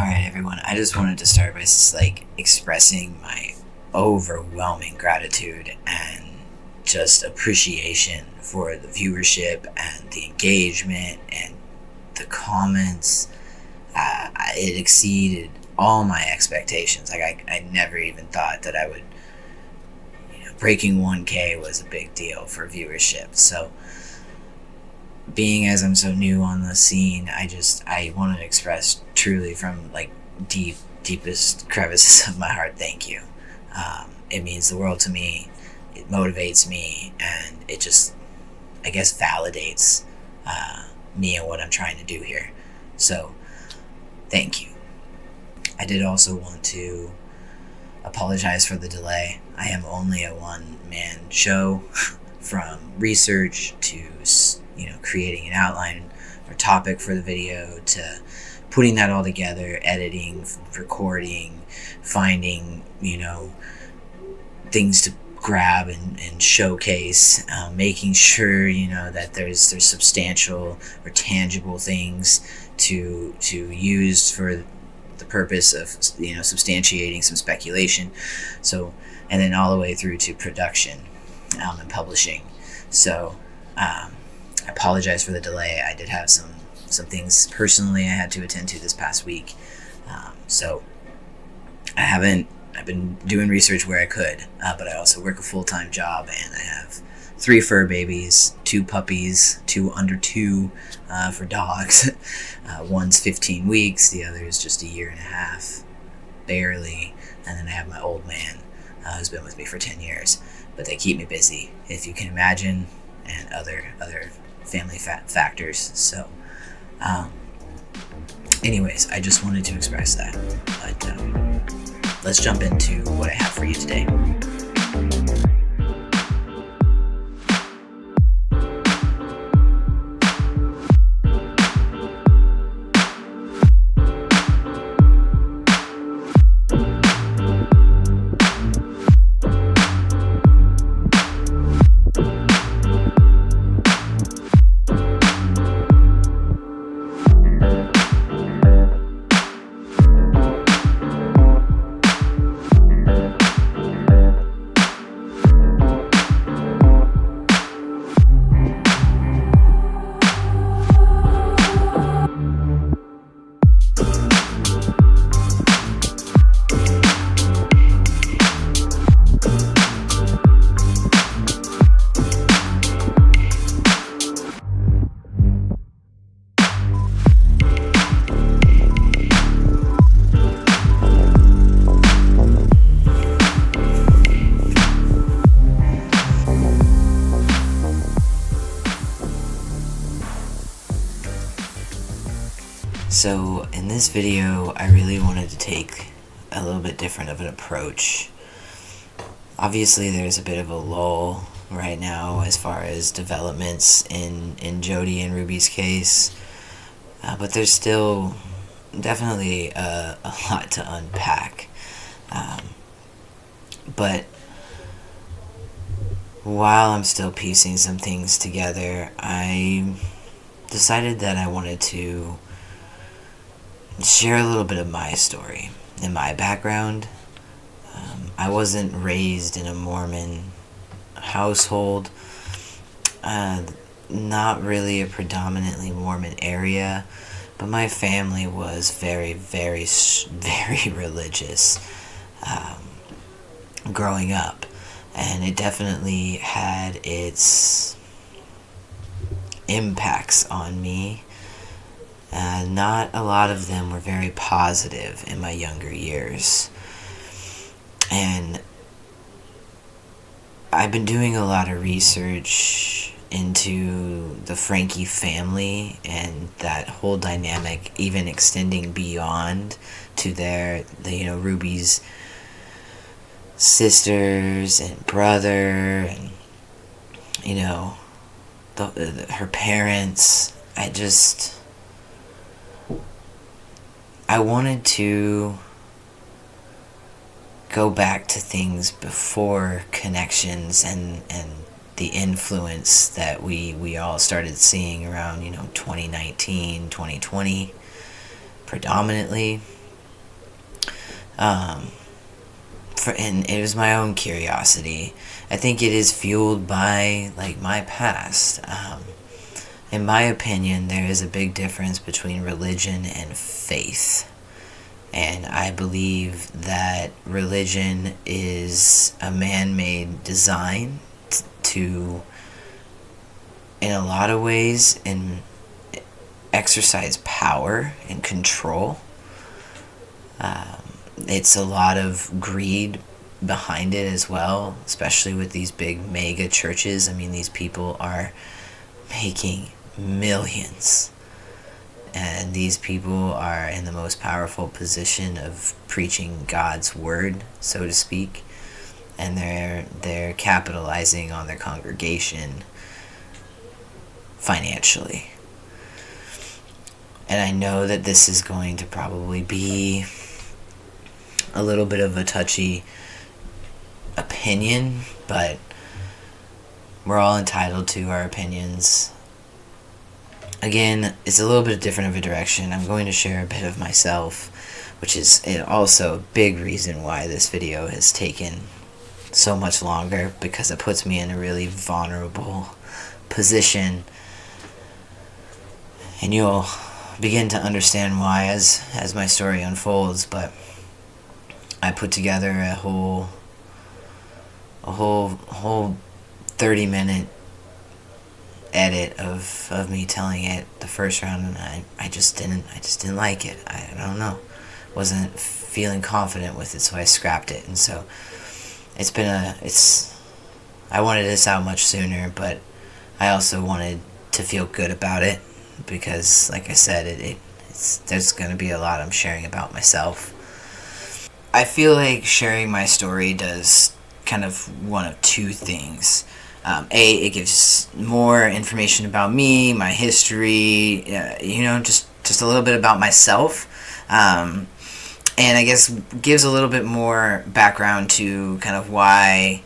Alright, everyone, I just wanted to start by expressing my overwhelming gratitude and just appreciation for the viewership and the engagement and the comments. It exceeded all my expectations. I never even thought that I would, breaking 1K was a big deal for viewership. So, being as I'm so new on the scene, I want to express truly from deepest crevices of my heart, thank you. It means the world to me. It motivates me, and it just, I guess, validates me and what I'm trying to do here. So, thank you. I did also want to apologize for the delay. I am only a one-man show, from research to creating an outline or topic for the video to putting that all together, editing, recording, finding things to grab and showcase, making sure that there's substantial or tangible things to use for the purpose of substantiating some speculation. So, and then all the way through to production and publishing. So I apologize for the delay. I did have some things personally I had to attend to this past week. So I've been doing research where I could, but I also work a full-time job, and I have 3 fur babies, 2 puppies, 2 under 2 for dogs. One's 15 weeks, the other is just a year and a half, barely. And then I have my old man who's been with me for 10 years. But they keep me busy, if you can imagine, and other family factors. So, anyways, I just wanted to express that. But let's jump into what I have for you today. So in this video, I really wanted to take a little bit different of an approach. Obviously, there's a bit of a lull right now as far as developments in Jody and Ruby's case, but there's still definitely a lot to unpack. But while I'm still piecing some things together, I decided that I wanted to share a little bit of my story and my background. I wasn't raised in a Mormon household, not really a predominantly Mormon area, but my family was very, very, very religious growing up, and it definitely had its impacts on me. Not a lot of them were very positive in my younger years. And I've been doing a lot of research into the Franke family and that whole dynamic, even extending beyond to Ruby's sisters and brother and, her parents. I wanted to go back to things before ConneXions and the influence that we all started seeing around 2019, 2020 predominantly. Um, and it was my own curiosity. I think it is fueled by like my past. In my opinion, there is a big difference between religion and faith. And I believe that religion is a man-made design to, in a lot of ways, exercise power and control. It's a lot of greed behind it as well, especially with these big mega churches. I mean, these people are making millions, and these people are in the most powerful position of preaching God's word, so to speak, and they're capitalizing on their congregation financially. And I know that this is going to probably be a little bit of a touchy opinion, but we're all entitled to our opinions. Again, it's a little bit different of a direction. I'm going to share a bit of myself, which is also a big reason why this video has taken so much longer, because it puts me in a really vulnerable position, and you'll begin to understand why as my story unfolds. But I put together a whole 30-minute edit of me telling it the first round, and I just didn't like it. I don't know, wasn't feeling confident with it, so I scrapped it. And so I wanted this out much sooner, but I also wanted to feel good about it, because like I said, there's going to be a lot I'm sharing about myself. I feel like sharing my story does kind of one of two things. It gives more information about me, my history, just a little bit about myself. And I guess gives a little bit more background to kind of why,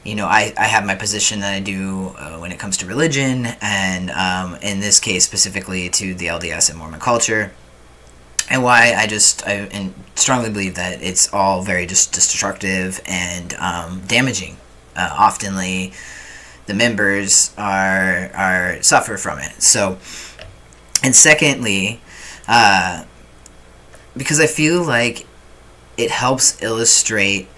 I have my position that I do when it comes to religion, and in this case specifically to the LDS and Mormon culture. And why I strongly believe that it's all very just destructive and damaging. Oftenly, the members are suffer from it. So, and secondly, because I feel like it helps illustrate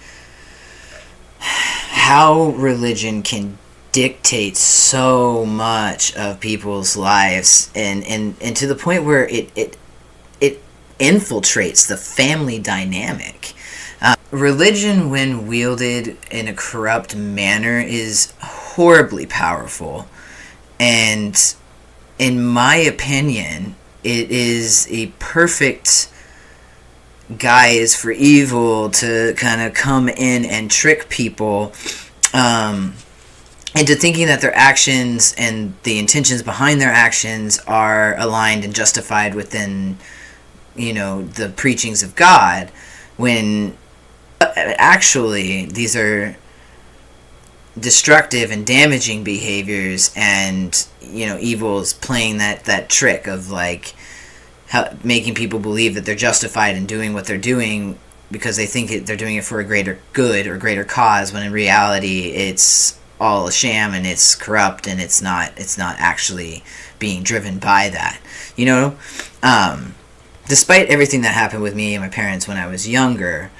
how religion can dictate so much of people's lives, and to the point where it infiltrates the family dynamic. Religion, when wielded in a corrupt manner, is horribly powerful, and in my opinion, it is a perfect guise for evil to kind of come in and trick people into thinking that their actions and the intentions behind their actions are aligned and justified within the preachings of God, when actually these are destructive and damaging behaviors, and evil is playing that trick of like making people believe that they're justified in doing what they're doing because they think they're doing it for a greater good or greater cause, when in reality it's all a sham and it's corrupt, and it's not actually being driven by that. Despite everything that happened with me and my parents when I was younger,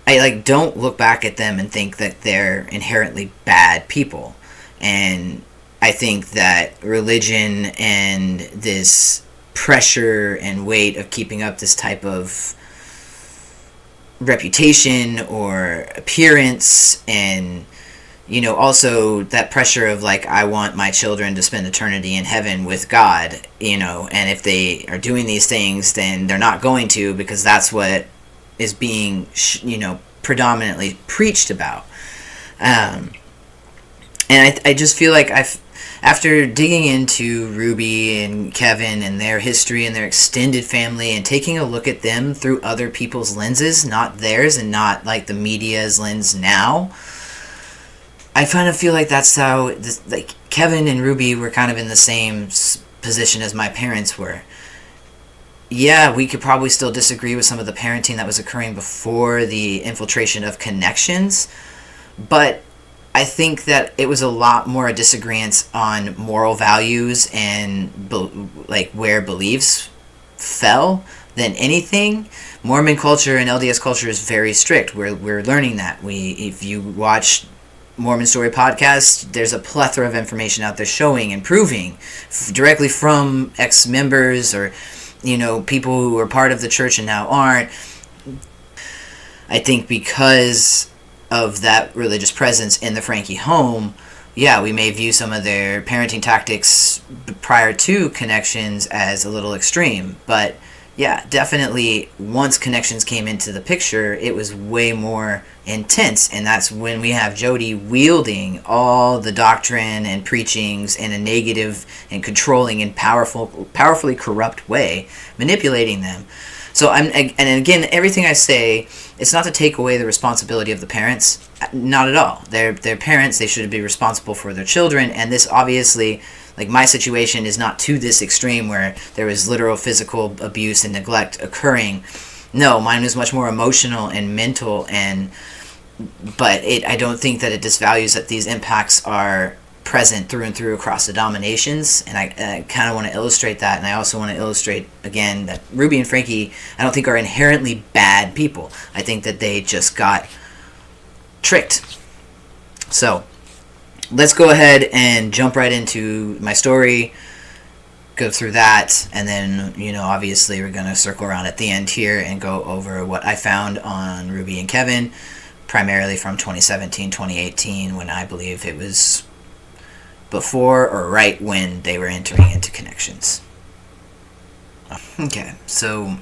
I don't look back at them and think that they're inherently bad people. And I think that religion and this pressure and weight of keeping up this type of reputation or appearance, and also that pressure of like, I want my children to spend eternity in heaven with God, and if they are doing these things, then they're not going to, because that's what is being, predominantly preached about. And I just feel like after digging into Ruby and Kevin and their history and their extended family, and taking a look at them through other people's lenses, not theirs, and not like the media's lens now, I kind of feel like that's how Kevin and Ruby were kind of in the same position as my parents were. yeah, we could probably still disagree with some of the parenting that was occurring before the infiltration of ConneXions, but I think that it was a lot more a disagreement on moral values and like where beliefs fell than anything. Mormon culture and LDS culture is very strict. We're learning that. If you watch Mormon Story podcast, there's a plethora of information out there showing and proving directly from ex-members or people who are part of the church and now aren't. I think because of that religious presence in the Franke home, yeah, we may view some of their parenting tactics prior to ConneXions as a little extreme, but yeah, definitely once ConneXions came into the picture, it was way more intense, and that's when we have Jody wielding all the doctrine and preachings in a negative and controlling and powerfully corrupt way, manipulating them. So and again, everything I say, it's not to take away the responsibility of the parents, not at all. They're parents, they should be responsible for their children, and this obviously, like my situation is not to this extreme where there was literal physical abuse and neglect occurring. No, mine was much more emotional and mental, but I don't think that it disvalues that these impacts are present through and through across the dominations, and I kind of want to illustrate that, and I also want to illustrate again that Ruby and Franke I don't think are inherently bad people. I think that they just got tricked. So let's go ahead and jump right into my story, go through that, and then, obviously we're going to circle around at the end here and go over what I found on Ruby and Kevin, primarily from 2017, 2018, when I believe it was before or right when they were entering into ConneXions. Okay, so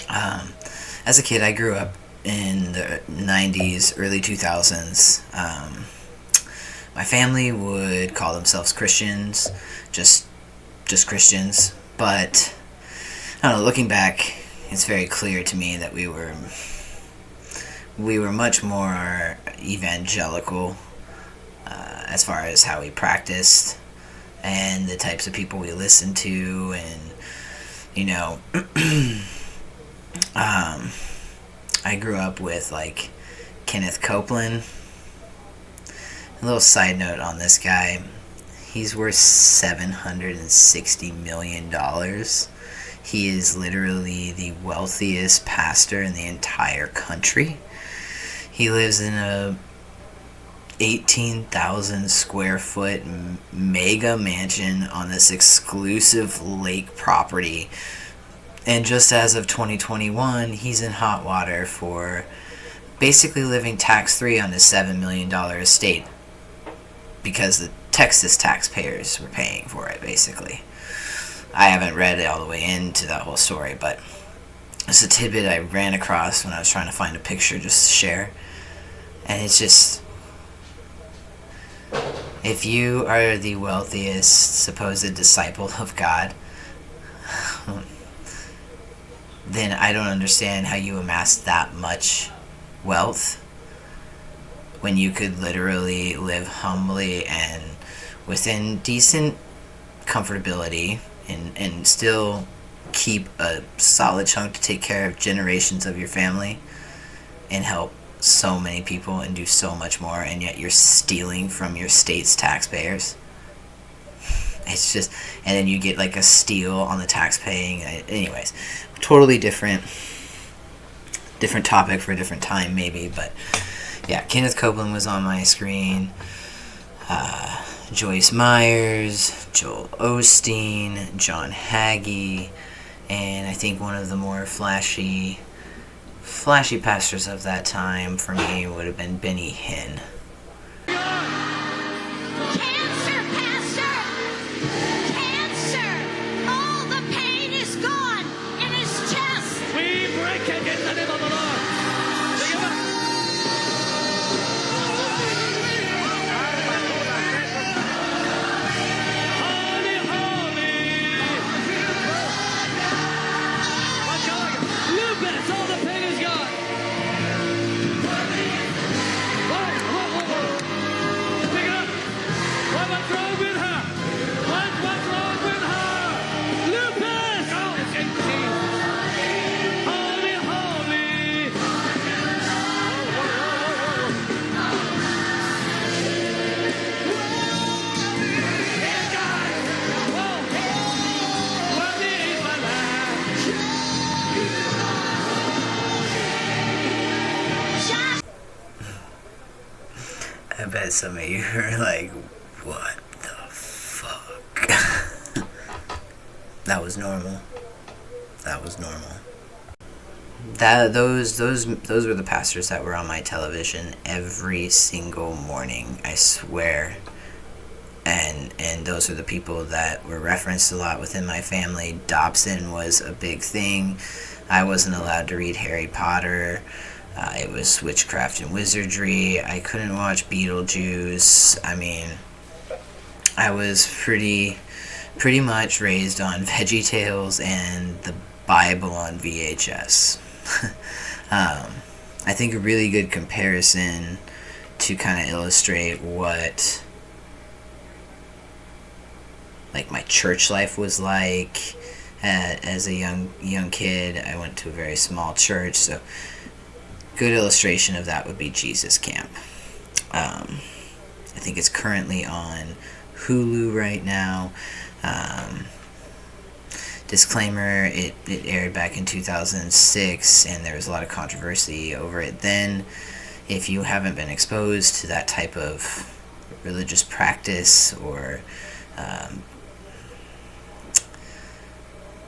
as a kid, I grew up in the 90s, early 2000s. My family would call themselves Christians, just Christians, but I don't know, looking back, it's very clear to me that we were much more evangelical as far as how we practiced and the types of people we listened to, and I grew up with like Kenneth Copeland. A little side note on this guy, he's worth $760 million. He is literally the wealthiest pastor in the entire country. He lives in a 18,000 square foot mega mansion on this exclusive lake property. And just as of 2021, he's in hot water for basically living tax-free on his $7 million estate, because the Texas taxpayers were paying for it, basically. I haven't read it all the way into that whole story, but it's a tidbit I ran across when I was trying to find a picture just to share. And it's just, if you are the wealthiest supposed disciple of God, then I don't understand how you amassed that much wealth when you could literally live humbly and within decent comfortability and still keep a solid chunk to take care of generations of your family and help so many people and do so much more, and yet you're stealing from your state's taxpayers. It's just, and then you get like a steal on the tax paying. Anyways, totally different topic for a different time maybe, but yeah, Kenneth Copeland was on my screen. Joyce Myers, Joel Osteen, John Hagee, and I think one of the more flashy pastors of that time for me would have been Benny Hinn. Cancer, Pastor! Cancer! All the pain is gone in his chest! We break it in the name of the Lord. Holy, holy. What's going on? Lupus, all the pain is gone. Whoa. Pick it up. What's wrong with her? What's wrong with her? Lupus! bet some of you are like, what the fuck? That was normal. That was normal. Those were the pastors that were on my television every single morning, I swear. And those are the people that were referenced a lot within my family. Dobson was a big thing. I wasn't allowed to read Harry Potter. It was witchcraft and wizardry. I couldn't watch Beetlejuice. I mean, I was pretty much raised on VeggieTales and the Bible on VHS. I think a really good comparison to kind of illustrate what like my church life was like as a young kid. I went to a very small church, so good illustration of that would be Jesus Camp. I think it's currently on Hulu right now. Disclaimer, it aired back in 2006, and there was a lot of controversy over it then. If you haven't been exposed to that type of religious practice, or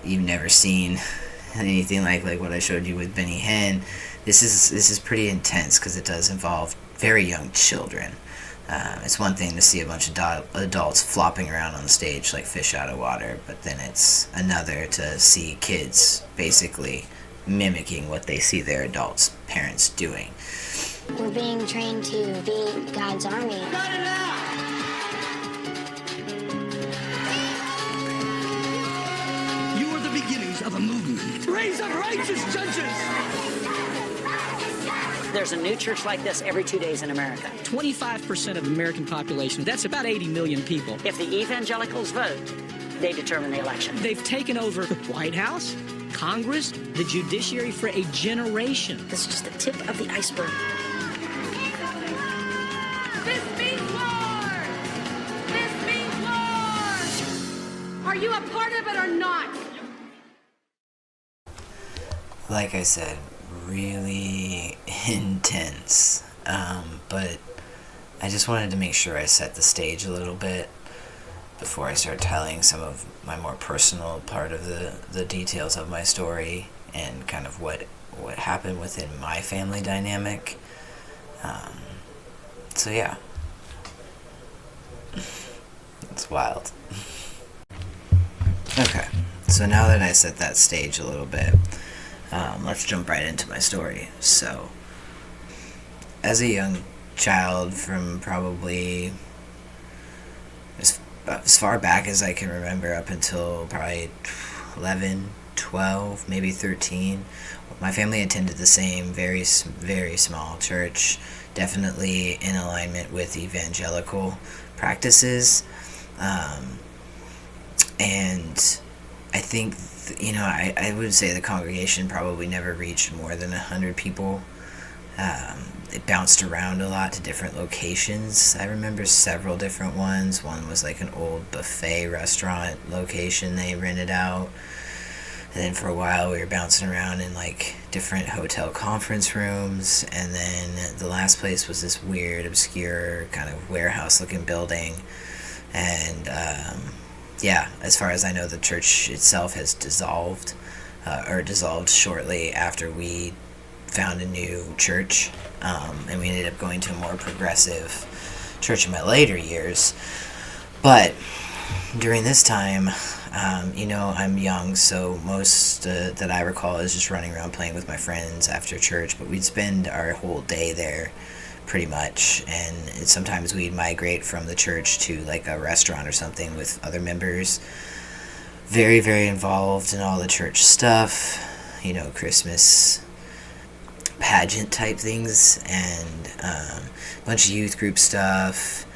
you've never seen anything like what I showed you with Benny Hinn, this is pretty intense, because it does involve very young children. It's one thing to see a bunch of adults flopping around on the stage like fish out of water, but then it's another to see kids basically mimicking what they see their adults' parents doing. We're being trained to be God's army. Cut it out! You are the beginnings of a movement. Raise up righteous judges! There's a new church like this every 2 days in America. 25% of the American population, that's about 80 million people. If the evangelicals vote, they determine the election. They've taken over the White House, Congress, the judiciary for a generation. This is just the tip of the iceberg. This means war! This means war! Are you a part of it or not? Like I said, really intense, but I just wanted to make sure I set the stage a little bit before I start telling some of my more personal part of the details of my story, and kind of what happened within my family dynamic. So yeah, it's wild. Okay, so now that I set that stage a little bit, let's jump right into my story. So, as a young child, from probably as far back as I can remember, up until probably 11, 12, maybe 13, my family attended the same very small church, definitely in alignment with evangelical practices, and I think, I would say the congregation probably never reached more than 100 people. It bounced around a lot to different locations. I remember several different ones. One was like an old buffet restaurant location they rented out. And then for a while we were bouncing around in like different hotel conference rooms. And then the last place was this weird, obscure kind of warehouse-looking building. And yeah, as far as I know, the church itself has dissolved, or dissolved shortly after we found a new church, and we ended up going to a more progressive church in my later years. But during this time, I'm young, so most that I recall is just running around playing with my friends after church, but we'd spend our whole day there pretty much, and sometimes we'd migrate from the church to like a restaurant or something with other members. Very, very involved in all the church stuff, Christmas pageant type things, and a bunch of youth group stuff.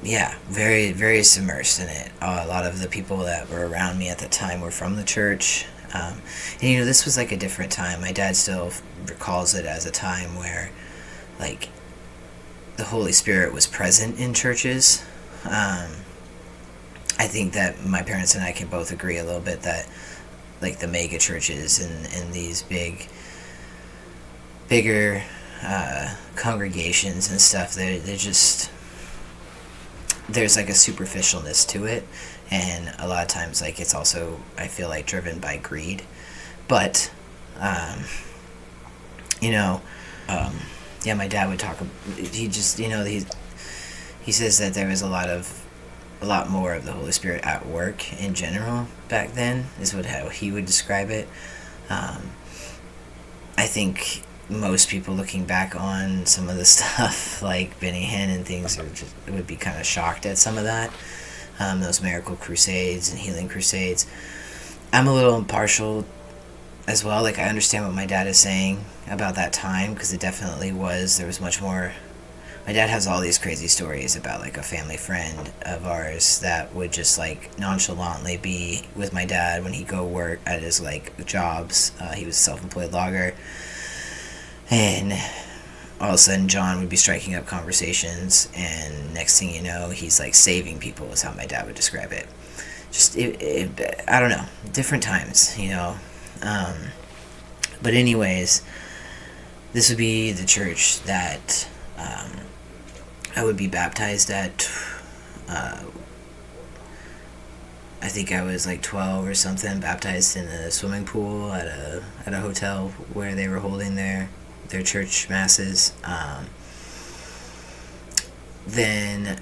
Yeah, very, very submersed in it. A lot of the people that were around me at the time were from the church. And this was like a different time. My dad still recalls it as a time where like the Holy Spirit was present in churches. I think that my parents and I can both agree a little bit that like the mega churches and these bigger congregations and stuff, they're just, there's like a superficialness to it, and a lot of times like it's also, I feel like, driven by greed. But you know, yeah, my dad would talk, he just, you know, he says that there was a lot more of the Holy Spirit at work in general back then, is how he would describe it. I think most people looking back on some of the stuff like Benny Hinn and things would be kind of shocked at some of that. Those miracle crusades and healing crusades. I'm a little impartial as well. Like, I understand what my dad is saying about that time, because it definitely was, there was much more. My dad has all these crazy stories about like a family friend of ours that would just like nonchalantly be with my dad when he'd go work at his like jobs. He was a self-employed logger, and all of a sudden John would be striking up conversations, and next thing you know, he's like saving people, is how my dad would describe it. Just I don't know, different times, you know. But anyways, this would be the church that I would be baptized at. I think I was like 12 or something, baptized in a swimming pool at a hotel where they were holding their church masses. Then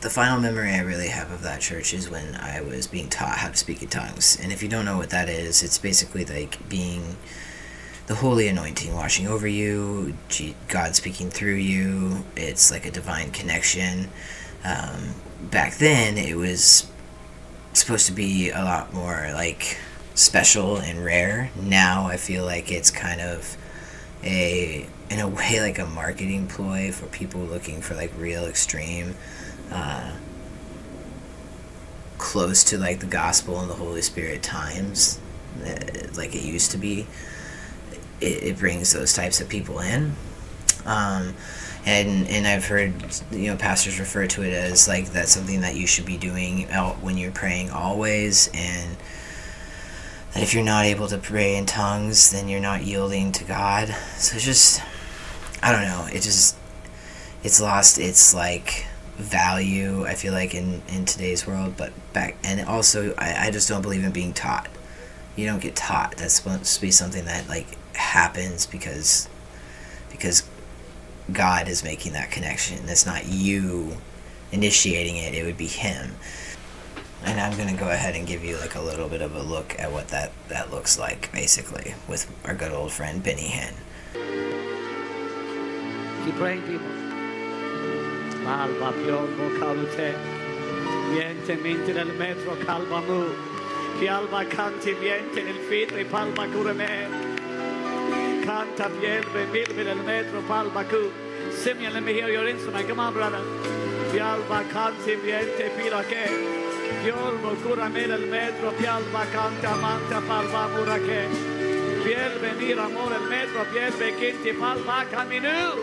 the final memory I really have of that church is when I was being taught how to speak in tongues. And if you don't know what that is, it's basically like being the holy anointing washing over you, God speaking through you. It's like a divine connection. Back then, it was supposed to be a lot more like special and rare. Now I feel like it's kind of in a way, like a marketing ploy for people looking for like real extreme, close to like the gospel and the Holy Spirit times, like it used to be. It brings those types of people in, and I've heard, you know, pastors refer to it as like that's something that you should be doing when you're praying always, and that if you're not able to pray in tongues, then you're not yielding to God. So it's just, I don't know, it's lost its like value, I feel like, in today's world. But and also I just don't believe in being taught. You don't get taught. That's supposed to be something that like happens because God is making that connection. It's not you initiating it, it would be him. And I'm going to go ahead and give you like a little bit of a look at what that looks like, basically, with our good old friend Benny Hinn. Keep praying, people. Alba piombo calute, niente mente nel metro calma mu, pialba canti niente nel fitri palma cureme. Canta pielbe milbe nel metro palma cu. Simeon, let me hear your instrument. Come on, brother. Pialba canti niente pirake. Piolbo curame nel metro. Pialba canta manta palma murake. Pielbe mira amor el metro. Pielbe quinti palma caminu.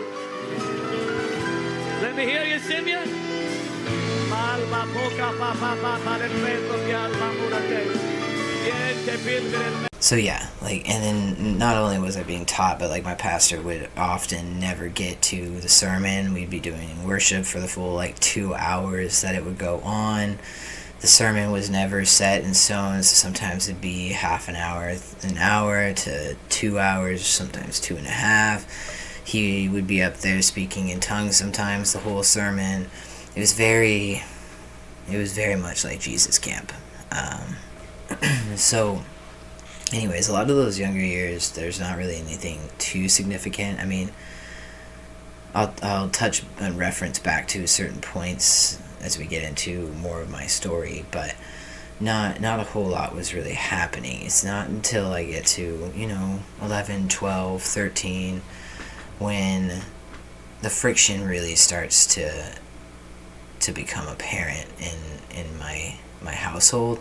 Let me hear you, Simeon. Palma poca pa pa pa pa nel metro. Pialba murake. Niente pilbe nel metro. So yeah, like, and then not only was I being taught, but like my pastor would often never get to the sermon. We'd be doing worship for the full like 2 hours that it would go on. The sermon was never set in stone, so sometimes it'd be half an hour to 2 hours, sometimes 2.5. He would be up there speaking in tongues sometimes the whole sermon. It was very much like Jesus camp. So anyways, a lot of those younger years, there's not really anything too significant. I mean, I'll touch and reference back to certain points as we get into more of my story, but not a whole lot was really happening. It's not until I get to, 11, 12, 13, when the friction really starts to become apparent in my household.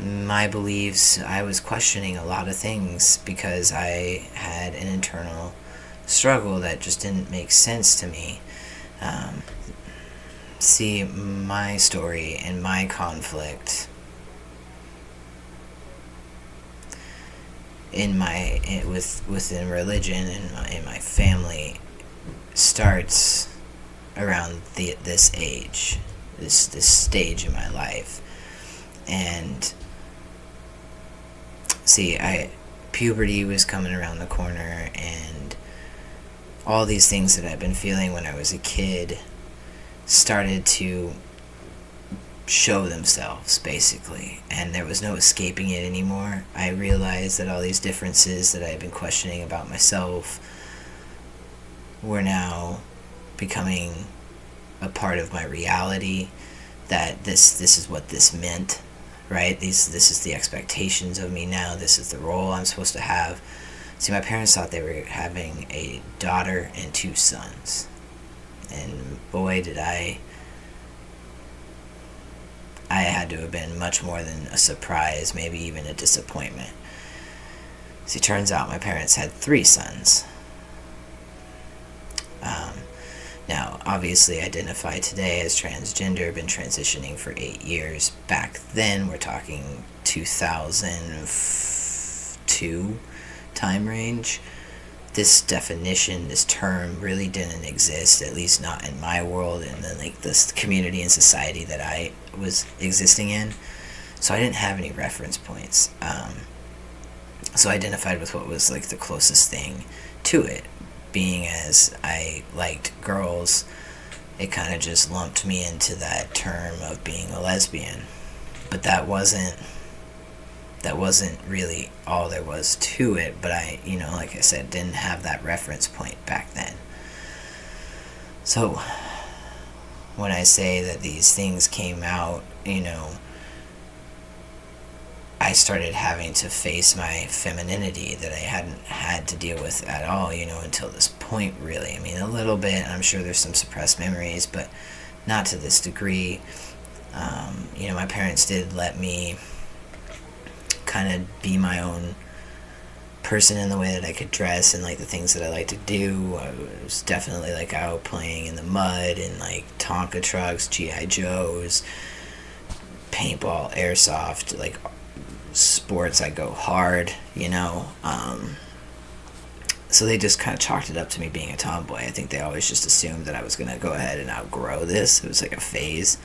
My beliefs, I was questioning a lot of things because I had an internal struggle that just didn't make sense to me. See, my story and my conflict within religion and in my family starts around this age, this stage in my life. And see, puberty was coming around the corner, and all these things that I've been feeling when I was a kid started to show themselves, basically, and there was no escaping it anymore. I realized that all these differences that I had been questioning about myself were now becoming a part of my reality, that this is what this meant, right? This is the expectations of me now. This is the role I'm supposed to have. See, my parents thought they were having a daughter and 2 sons, and boy, did I had to have been much more than a surprise, maybe even a disappointment. See, turns out my parents had 3 sons. Now, obviously, identify today as transgender, been transitioning for 8 years. Back then, we're talking 2002 time range. This definition, this term, really didn't exist, at least not in my world, and then this community and society that I was existing in. So I didn't have any reference points. So I identified with what was the closest thing to it. Being as I liked girls, it kind of just lumped me into that term of being a lesbian. But that wasn't really all there was to it, but I, like I said, didn't have that reference point back then. So when I say that these things came out, I started having to face my femininity that I hadn't had to deal with at all, until this point, really. I mean, a little bit, I'm sure there's some suppressed memories, but not to this degree. My parents did let me kind of be my own person in the way that I could dress and the things that I like to do. I was definitely out playing in the mud and Tonka trucks, G.I. Joes, paintball, airsoft, sports. I go hard, so they just kind of chalked it up to me being a tomboy. I think they always just assumed that I was going to go ahead and outgrow this. It was a phase,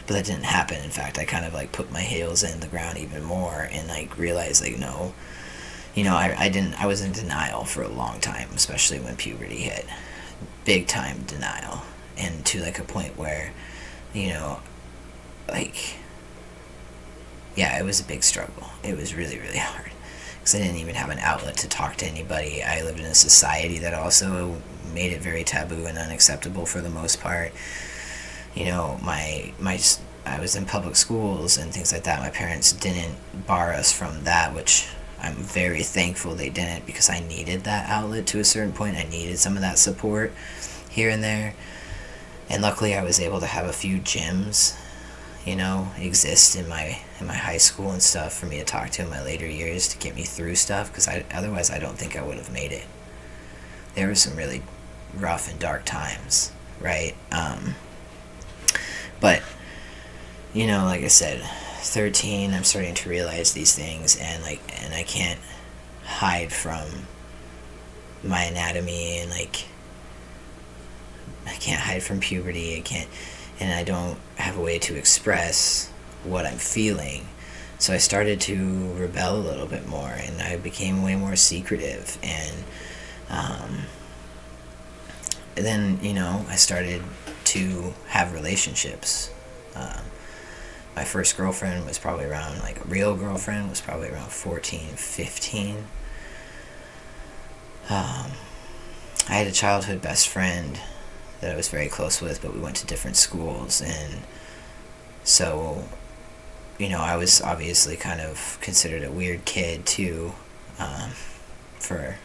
but that didn't happen. In fact, I kind of put my heels in the ground even more and realized no, I was in denial for a long time, especially when puberty hit. Big time denial, and to a point where, yeah, it was a big struggle. It was really, really hard, because I didn't even have an outlet to talk to anybody. I lived in a society that also made it very taboo and unacceptable for the most part. I was in public schools and things like that. My parents didn't bar us from that, which I'm very thankful they didn't, because I needed that outlet to a certain point. I needed some of that support here and there. And luckily I was able to have a few gyms, exist in my high school and stuff for me to talk to in my later years to get me through stuff, because otherwise I don't think I would have made it. There were some really rough and dark times, right? But, like I said, 13, I'm starting to realize these things, and I can't hide from my anatomy, and I can't hide from puberty. And I don't have a way to express what I'm feeling. So I started to rebel a little bit more, and I became way more secretive, and then, I started to have relationships. My first girlfriend was probably around, a real girlfriend was probably around 14, 15. I had a childhood best friend that I was very close with, but we went to different schools, and so, I was obviously kind of considered a weird kid too, for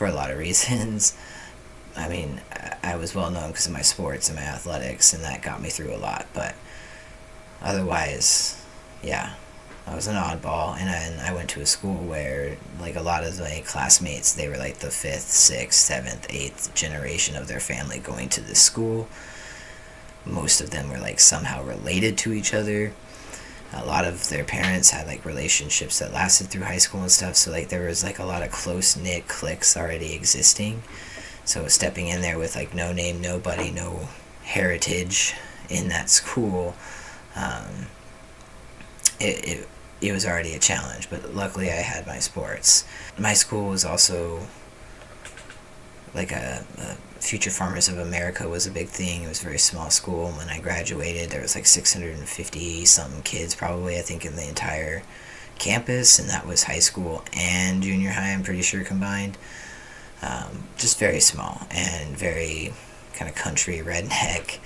a lot of reasons. I mean, I was well known because of my sports and my athletics, and that got me through a lot, but otherwise, yeah, I was an oddball, and I went to a school where, a lot of my classmates, they were the 5th, 6th, 7th, 8th generation of their family going to this school. Most of them were, somehow related to each other. a lot of their parents had like relationships that lasted through high school and stuff, so like there was like a lot of close-knit cliques already existing. So stepping in there with like no name, nobody, no heritage in that school, it was already a challenge. But luckily I had my sports. My school was also like a Future Farmers of America was a big thing. It was a very small school. When I graduated, there was like 650 something kids probably, I think, in the entire campus, and that was high school and junior high, I'm pretty sure, combined. Just very small and very kind of country redneck.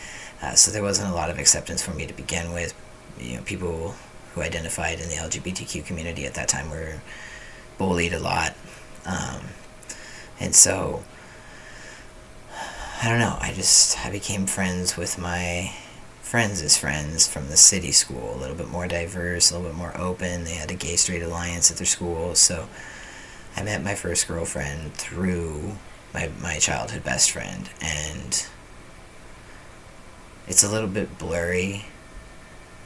So there wasn't a lot of acceptance for me to begin with. You know, people who identified in the LGBTQ community at that time were bullied a lot. And so, I don't know, I became friends with my friends' friends from the city school, a little bit more diverse, a little bit more open. They had a gay-straight alliance at their school, so I met my first girlfriend through my childhood best friend, and it's a little bit blurry.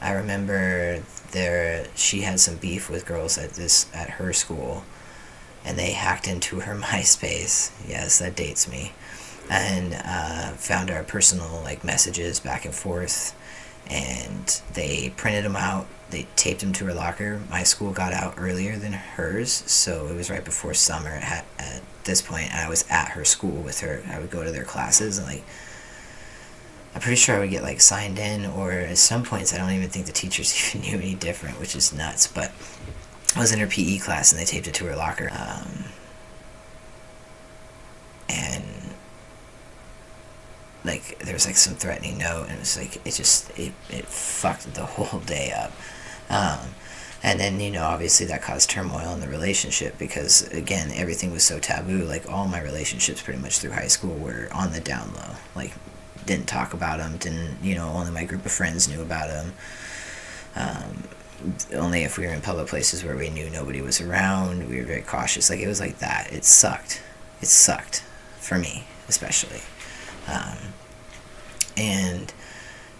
I remember she had some beef with girls at her school, and they hacked into her MySpace. Yes, that dates me. And found our personal like messages back and forth, and they printed them out. They taped them to her locker. My school got out earlier than hers, so it was right before summer at this point, and I was at her school with her. I would go to their classes, and like I'm pretty sure I would get like signed in, or at some points I don't even think the teachers even knew any different, which is nuts. But I was in her PE class, and they taped it to her locker, and like there was like some threatening note, and it was like it fucked the whole day up. And then, you know, obviously that caused turmoil in the relationship, because again, everything was so taboo. Like all my relationships pretty much through high school were on the down low. Like didn't talk about them, only my group of friends knew about them. Only if we were in public places where we knew nobody was around, we were very cautious. Like it was like that. It sucked for me especially. And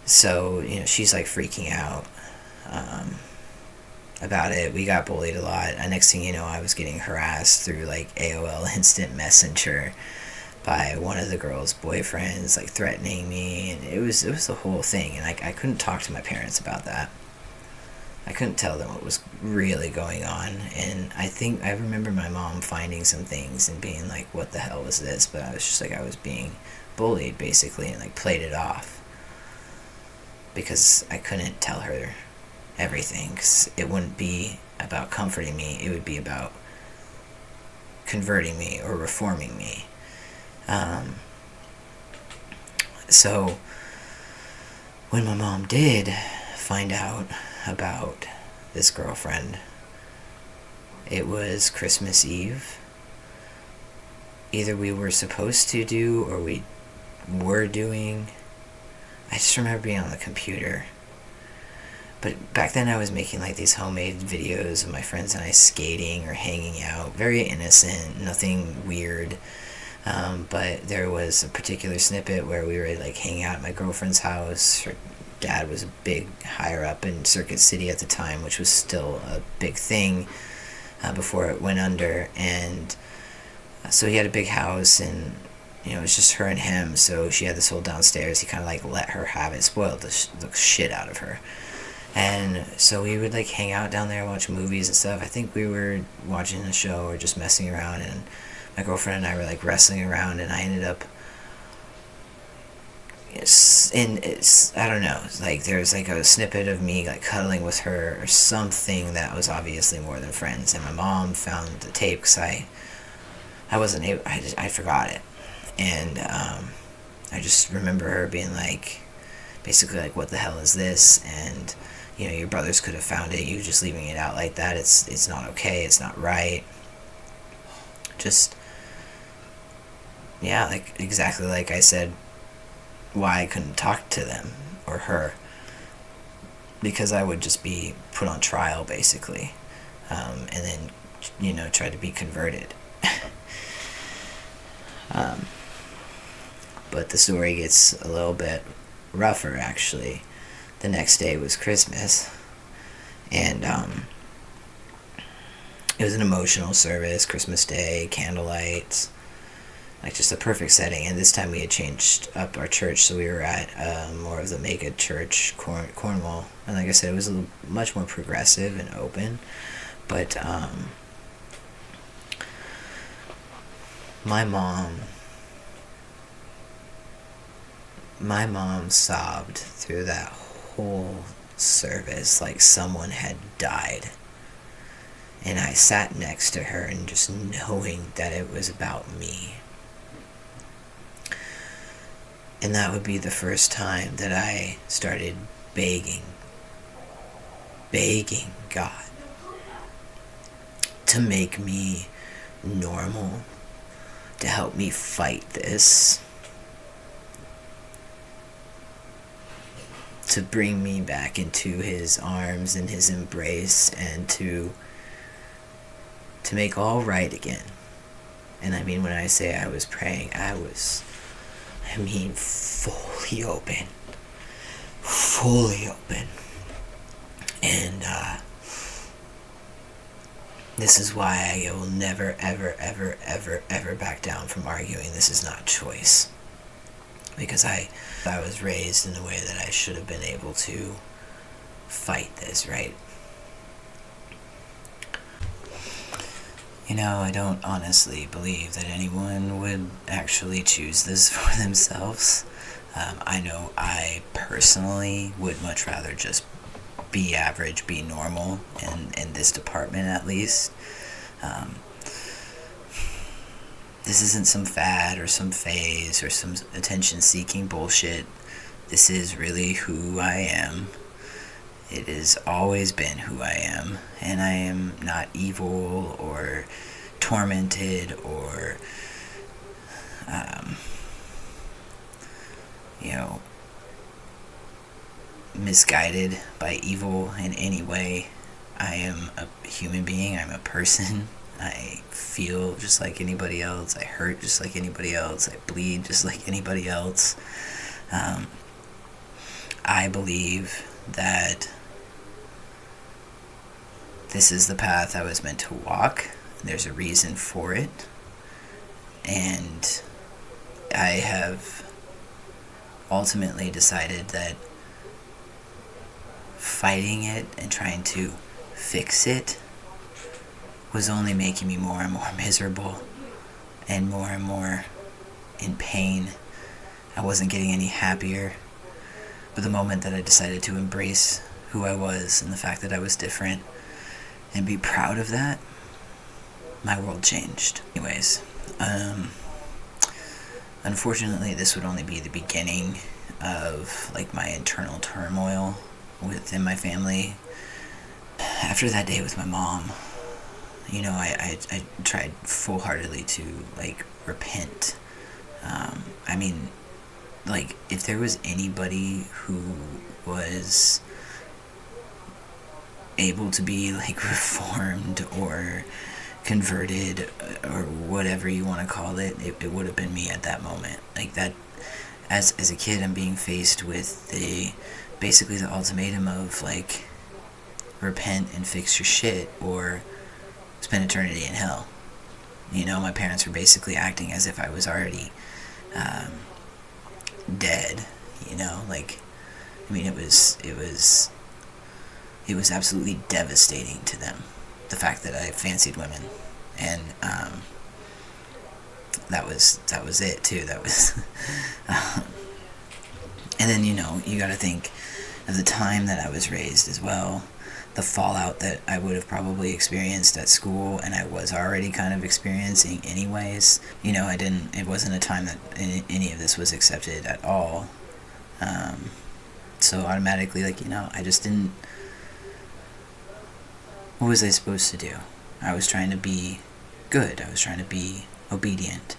so, you know, she's like freaking out about it. We got bullied a lot. And next thing you know, I was getting harassed through like AOL Instant Messenger by one of the girls' boyfriends, like threatening me, and it was the whole thing. And I couldn't talk to my parents about that. I couldn't tell them what was really going on. And I remember my mom finding some things and being like, what the hell was this? But I was just like, I was being bullied basically, and like played it off because I couldn't tell her everything, because it wouldn't be about comforting me, it would be about converting me or reforming me. So when my mom did find out about this girlfriend, it was Christmas Eve. Either we were supposed to do or we were doing. I just remember being on the computer. But back then I was making like these homemade videos of my friends and I skating or hanging out. Very innocent, nothing weird. But there was a particular snippet where we were like hanging out at my girlfriend's house. Her dad was a big higher up in Circuit City at the time, which was still a big thing before it went under. And so he had a big house, and you know, it was just her and him, so she had this whole downstairs. He kind of like let her have it, spoiled the shit out of her. And so we would like hang out down there, watch movies and stuff. I think we were watching a show or just messing around, and my girlfriend and I were like wrestling around, and I ended up I don't know, like there's like a snippet of me like cuddling with her or something that was obviously more than friends. And my mom found the tape because I wasn't able, I forgot it. And I just remember her being like, basically like, what the hell is this? And you know, your brothers could have found it, you just leaving it out like that, it's not okay, it's not right. Just, yeah, like exactly like I said, why I couldn't talk to them or her, because I would just be put on trial basically, and then, you know, try to be converted. But the story gets a little bit rougher actually. The next day was Christmas, And it was an emotional service, Christmas Day, candlelights, like just a perfect setting. And this time we had changed up our church, so we were at more of the mega church, Cornwall. And like I said, it was much more progressive and open. But my mom sobbed through that whole service like someone had died. And I sat next to her, and just knowing that it was about me. And that would be the first time that I started begging God to make me normal, to help me fight this, to bring me back into his arms and his embrace, and to make all right again. And I mean, when I say I was praying, I mean fully open. And this is why I will never, ever, ever, ever, ever back down from arguing. This is not choice. Because I was raised in a way that I should have been able to fight this, right? You know, I don't honestly believe that anyone would actually choose this for themselves. I know I personally would much rather just be average, be normal, in this department at least. This isn't some fad or some phase or some attention-seeking bullshit. This is really who I am. It has always been who I am, and I am not evil or tormented or, misguided by evil in any way. I am a human being. I'm a person. I feel just like anybody else. I hurt just like anybody else. I bleed just like anybody else. I believe that this is the path I was meant to walk. There's a reason for it. And I have ultimately decided that fighting it and trying to fix it was only making me more and more miserable and more in pain. I wasn't getting any happier. But the moment that I decided to embrace who I was and the fact that I was different and be proud of that, my world changed. Anyways, unfortunately, this would only be the beginning of like my internal turmoil within my family. After that day with my mom, I tried full-heartedly to like repent. I mean, like, if there was anybody who was able to be like reformed or converted or whatever you want to call it, it would have been me at that moment. Like that, as a kid, I'm being faced with basically the ultimatum of like, repent and fix your shit or spend eternity in hell. My parents were basically acting as if I was already dead. Like, I mean, it was absolutely devastating to them, the fact that I fancied women, and that was it too. That was, and then you got to think of the time that I was raised as well, the fallout that I would have probably experienced at school, and I was already kind of experiencing anyways. It wasn't a time that any of this was accepted at all. So automatically, I just didn't. What was I supposed to do? I was trying to be good. I was trying to be obedient.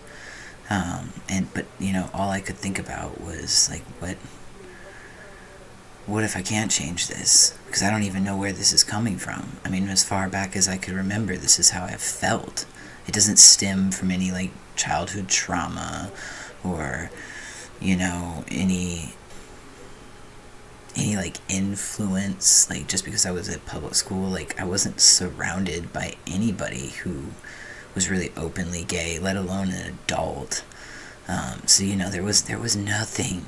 But all I could think about was like, what if I can't change this? Because I don't even know where this is coming from. I mean, as far back as I could remember, this is how I've felt. It doesn't stem from any like childhood trauma or any any like influence, like just because I was at public school, like I wasn't surrounded by anybody who was really openly gay, let alone an adult. So there was nothing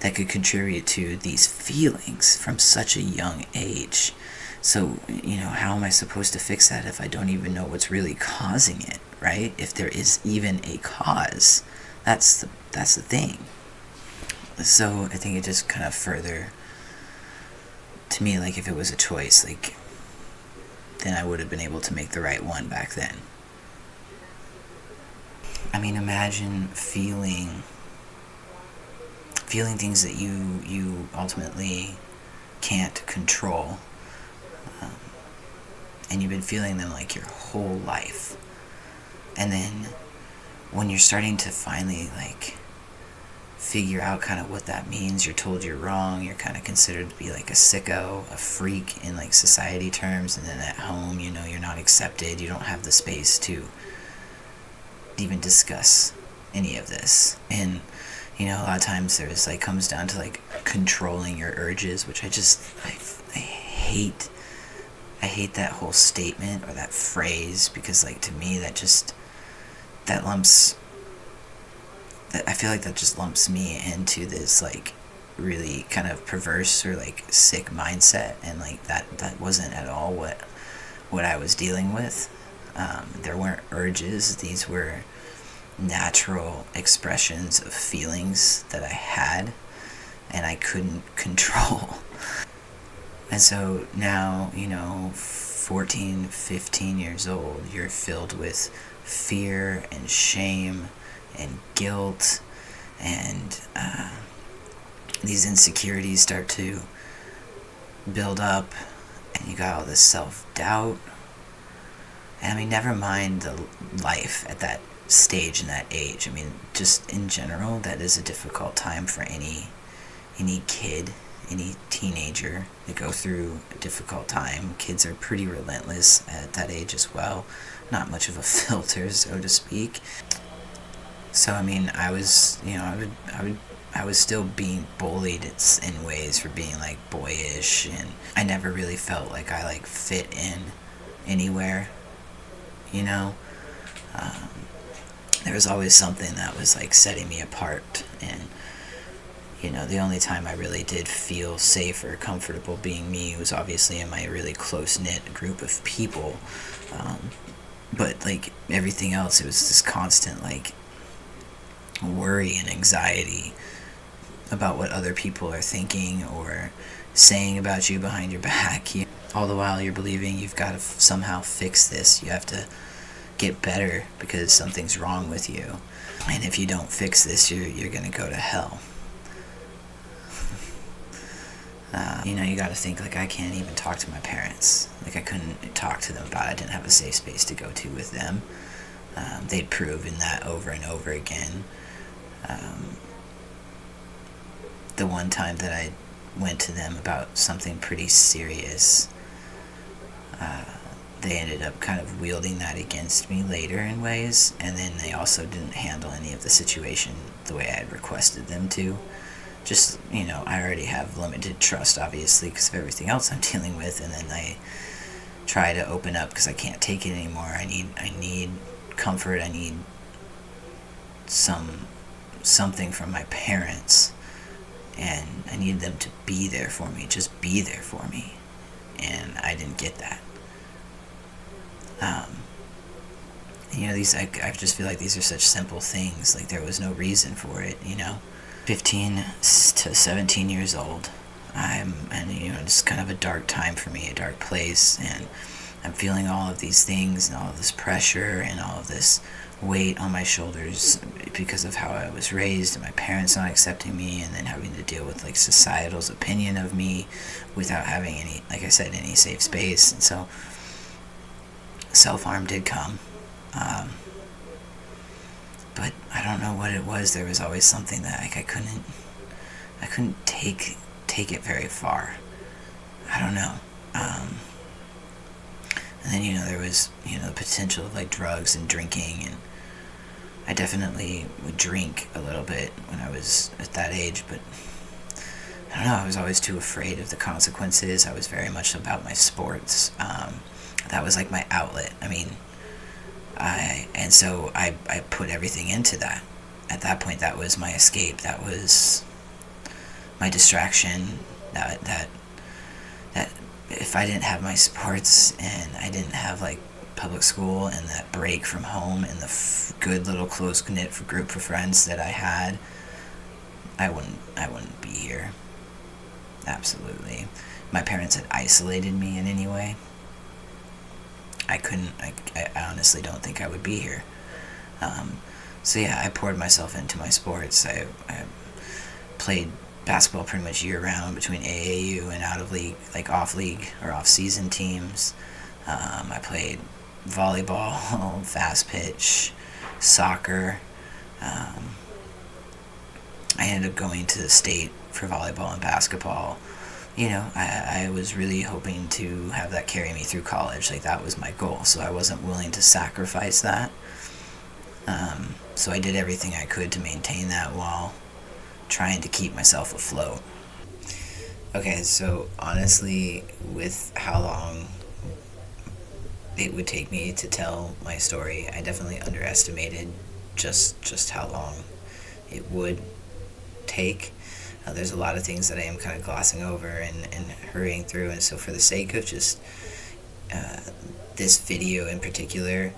that could contribute to these feelings from such a young age. So how am I supposed to fix that if I don't even know what's really causing it, right? If there is even a cause, that's the thing. So I think it just kind of further, to me, like if it was a choice, like then I would have been able to make the right one back then. I mean, imagine feeling things that you ultimately can't control, and you've been feeling them like your whole life, and then when you're starting to finally like figure out kind of what that means, you're told you're wrong, you're kind of considered to be like a sicko, a freak in like society terms, and then at home, you're not accepted, you don't have the space to even discuss any of this. And a lot of times there's like comes down to like controlling your urges, which I hate that whole statement or that phrase, because like to me I feel like that just lumps me into this like really kind of perverse or like sick mindset, and like that wasn't at all what I was dealing with. There weren't urges, these were natural expressions of feelings that I had and I couldn't control. And so now, 14, 15 years old, you're filled with fear and shame and guilt, and these insecurities start to build up, and you got all this self-doubt. And I mean, never mind the life at that stage and that age. I mean, just in general, that is a difficult time for any kid, any teenager to go through a difficult time. Kids are pretty relentless at that age as well. Not much of a filter, so to speak. So I mean, I was still being bullied in ways for being like boyish, and I never really felt like I like fit in anywhere. There was always something that was like setting me apart, and the only time I really did feel safe or comfortable being me was obviously in my really close-knit group of people, but like everything else, it was this constant like worry and anxiety about what other people are thinking or saying about you behind your back. All the while you're believing you've got to somehow fix this, you have to get better because something's wrong with you, and if you don't fix this, you're gonna go to hell. You got to think like I can't even talk to my parents. Like I couldn't talk to them about it. I didn't have a safe space to go to with them. They'd proven that over and over again. The one time that I went to them about something pretty serious, they ended up kind of wielding that against me later in ways, and then they also didn't handle any of the situation the way I had requested them to. Just, I already have limited trust, obviously, because of everything else I'm dealing with, and then I try to open up because I can't take it anymore. I need comfort. I need something from my parents, and I need them to be there for me, just be there for me, and I didn't get that. I just feel like these are such simple things. Like there was no reason for it, 15 to 17 years old. It's kind of a dark time for me, a dark place, and I'm feeling all of these things and all of this pressure and all of this weight on my shoulders because of how I was raised and my parents not accepting me, and then having to deal with like societal's opinion of me without having any, like I said, any safe space. And so self-harm did come, but I don't know what it was. There was always something that like I couldn't take it very far. I don't know. And then there was the potential of like drugs and drinking, and I definitely would drink a little bit when I was at that age, but I I don't know, I was always too afraid of the consequences. I was very much about my sports. That was like my outlet. I mean, so I put everything into that. At that point, that was my escape. That was my distraction. That if I didn't have my sports and I didn't have like public school and that break from home and the good little close knit group of friends that I had, I wouldn't be here. Absolutely. My parents had isolated me in any way. I honestly don't think I would be here. So yeah, I poured myself into my sports. I played basketball pretty much year round between AAU and out of league, like off league or off season teams. I played volleyball, fast pitch, soccer. I ended up going to the state for volleyball and basketball. You know, I was really hoping to have that carry me through college. Like, that was my goal, so I wasn't willing to sacrifice that. So I did everything I could to maintain that while trying to keep myself afloat. Okay, so honestly, with how long it would take me to tell my story, I definitely underestimated just how long it would take. There's a lot of things that I am kind of glossing over and hurrying through, and so for the sake of just this video in particular,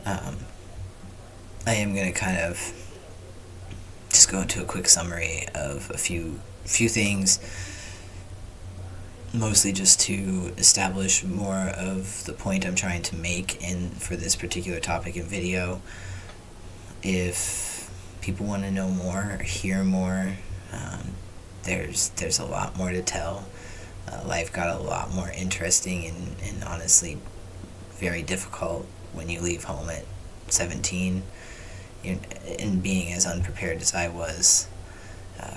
I am going to kind of just go into a quick summary of a few things, mostly just to establish more of the point I'm trying to make for this particular topic and video. If people want to know more or hear more, there's a lot more to tell. Life got a lot more interesting and honestly very difficult when you leave home at 17 and being as unprepared as I was,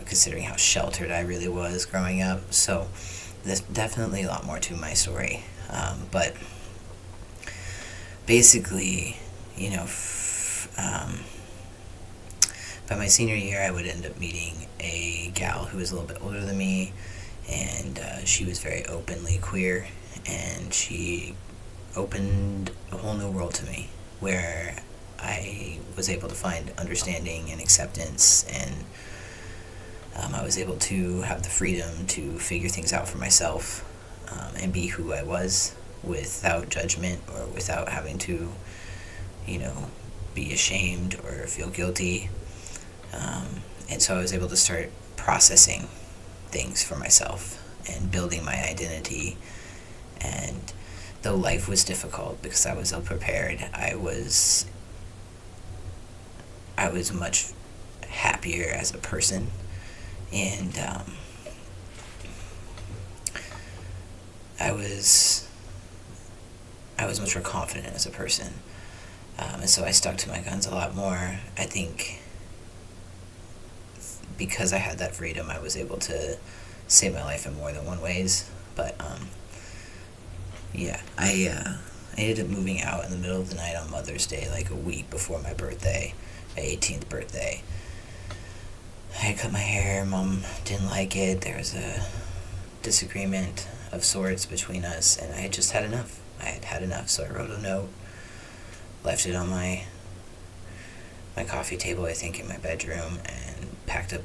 considering how sheltered I really was growing up. So there's definitely a lot more to my story. But basically, by my senior year, I would end up meeting a gal who was a little bit older than me, and she was very openly queer, and she opened a whole new world to me, where I was able to find understanding and acceptance, and I was able to have the freedom to figure things out for myself, and be who I was without judgment or without having to, be ashamed or feel guilty. And so I was able to start processing things for myself and building my identity. And though life was difficult because I was ill prepared, I was much happier as a person, and I was much more confident as a person, and so I stuck to my guns a lot more. I think because I had that freedom, I was able to save my life in more than one ways. But I ended up moving out in the middle of the night on Mother's Day, like a week before my birthday, my 18th birthday. I had cut my hair. Mom didn't like it. There was a disagreement of sorts between us, and I had just had enough. I had had enough, so I wrote a note, left it on my coffee table, I think, in my bedroom, and packed up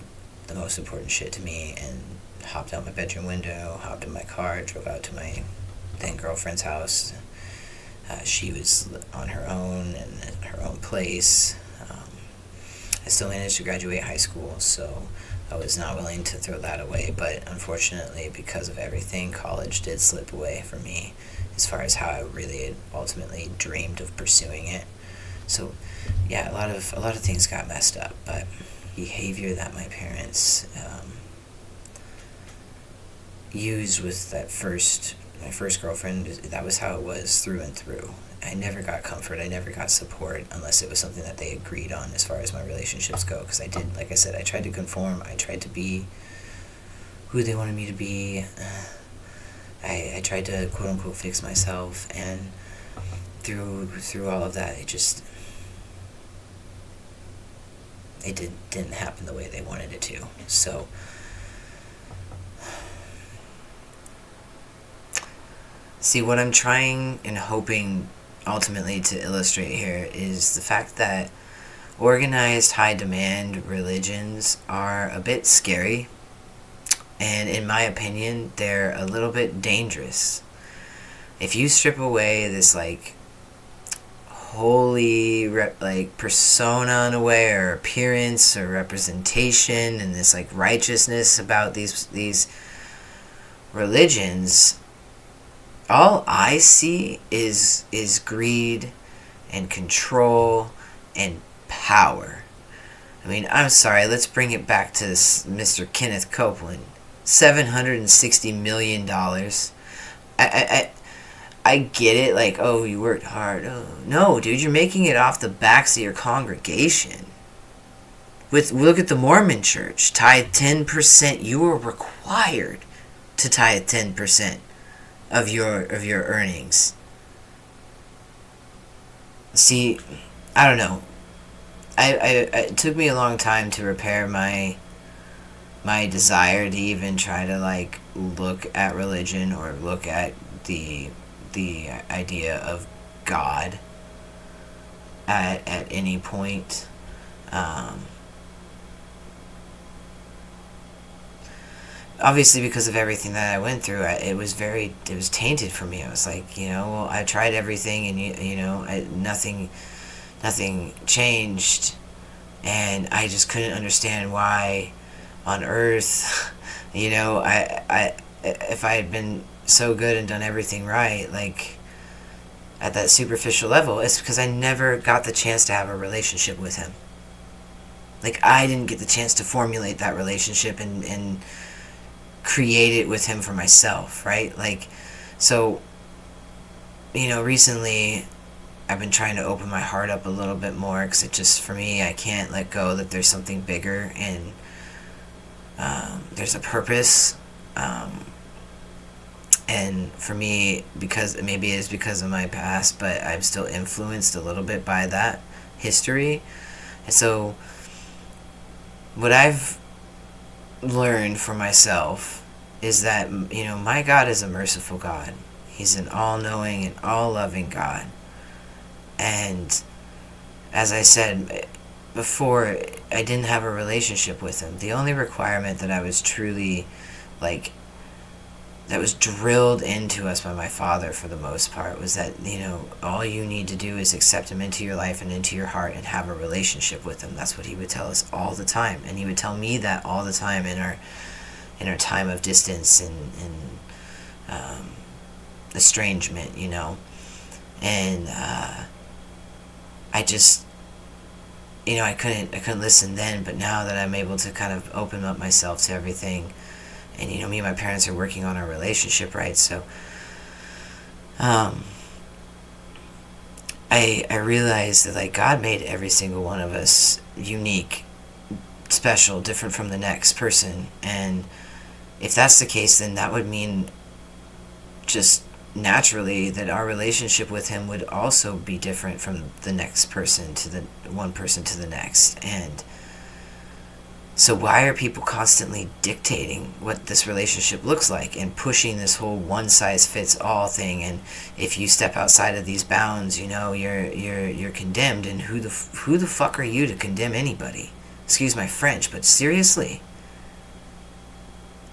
the most important shit to me and hopped out my bedroom window, hopped in my car, drove out to my then girlfriend's house. She was on her own in her own place. I still managed to graduate high school, so I was not willing to throw that away, but unfortunately, because of everything, college did slip away from me as far as how I really had ultimately dreamed of pursuing it. So yeah, a lot of things got messed up, but behavior that my parents used with my first girlfriend, that was how it was through and through. I never got comfort, I never got support unless it was something that they agreed on as far as my relationships go, because I did, like I said, I tried to conform, I tried to be who they wanted me to be. I tried to quote unquote fix myself, and through all of that, it didn't happen the way they wanted it to. So See, what I'm trying and hoping ultimately to illustrate here is the fact that organized high demand religions are a bit scary, and in my opinion they're a little bit dangerous. If you strip away this like holy like persona in a way, or appearance or representation, and this like righteousness about these religions, all I see is greed and control and power. I mean, I'm sorry, let's bring it back to this Mr. Kenneth Copeland. $760 million. I get it, like, oh, you worked hard. Oh, no, dude, you're making it off the backs of your congregation. Look at the Mormon Church. Tithe 10%. You are required to tithe 10% of your earnings. See, I don't know. It took me a long time to repair my desire to even try to like look at religion or look at the idea of God at any point. Obviously, because of everything that I went through, it was tainted for me. I was like, well, I tried everything, and nothing changed, and I just couldn't understand why on earth, if I had been so good and done everything right, like at that superficial level, it's because I never got the chance to have a relationship with him. Like, I didn't get the chance to formulate that relationship and create it with him for myself, right? Like, so, recently I've been trying to open my heart up a little bit more, because it just, for me, I can't let go that there's something bigger, and there's a purpose. And for me, because maybe it's because of my past, but I'm still influenced a little bit by that history. And so what I've learned for myself is that, my God is a merciful God. He's an all-knowing and all-loving God. And as I said before, I didn't have a relationship with him. The only requirement that I was truly, like, that was drilled into us by my father for the most part was that, all you need to do is accept him into your life and into your heart and have a relationship with him. That's what he would tell us all the time. And he would tell me that all the time in our time of distance and estrangement, And I just, I couldn't listen then, but now that I'm able to kind of open up myself to everything, and me and my parents are working on our relationship, right? So I realized that, like, God made every single one of us unique, special, different from the next person. And if that's the case, then that would mean just naturally that our relationship with him would also be different from the next person to the one person to the next. And so why are people constantly dictating what this relationship looks like and pushing this whole one-size-fits-all thing? And if you step outside of these bounds, you're condemned. And who the fuck are you to condemn anybody? Excuse my French, but seriously,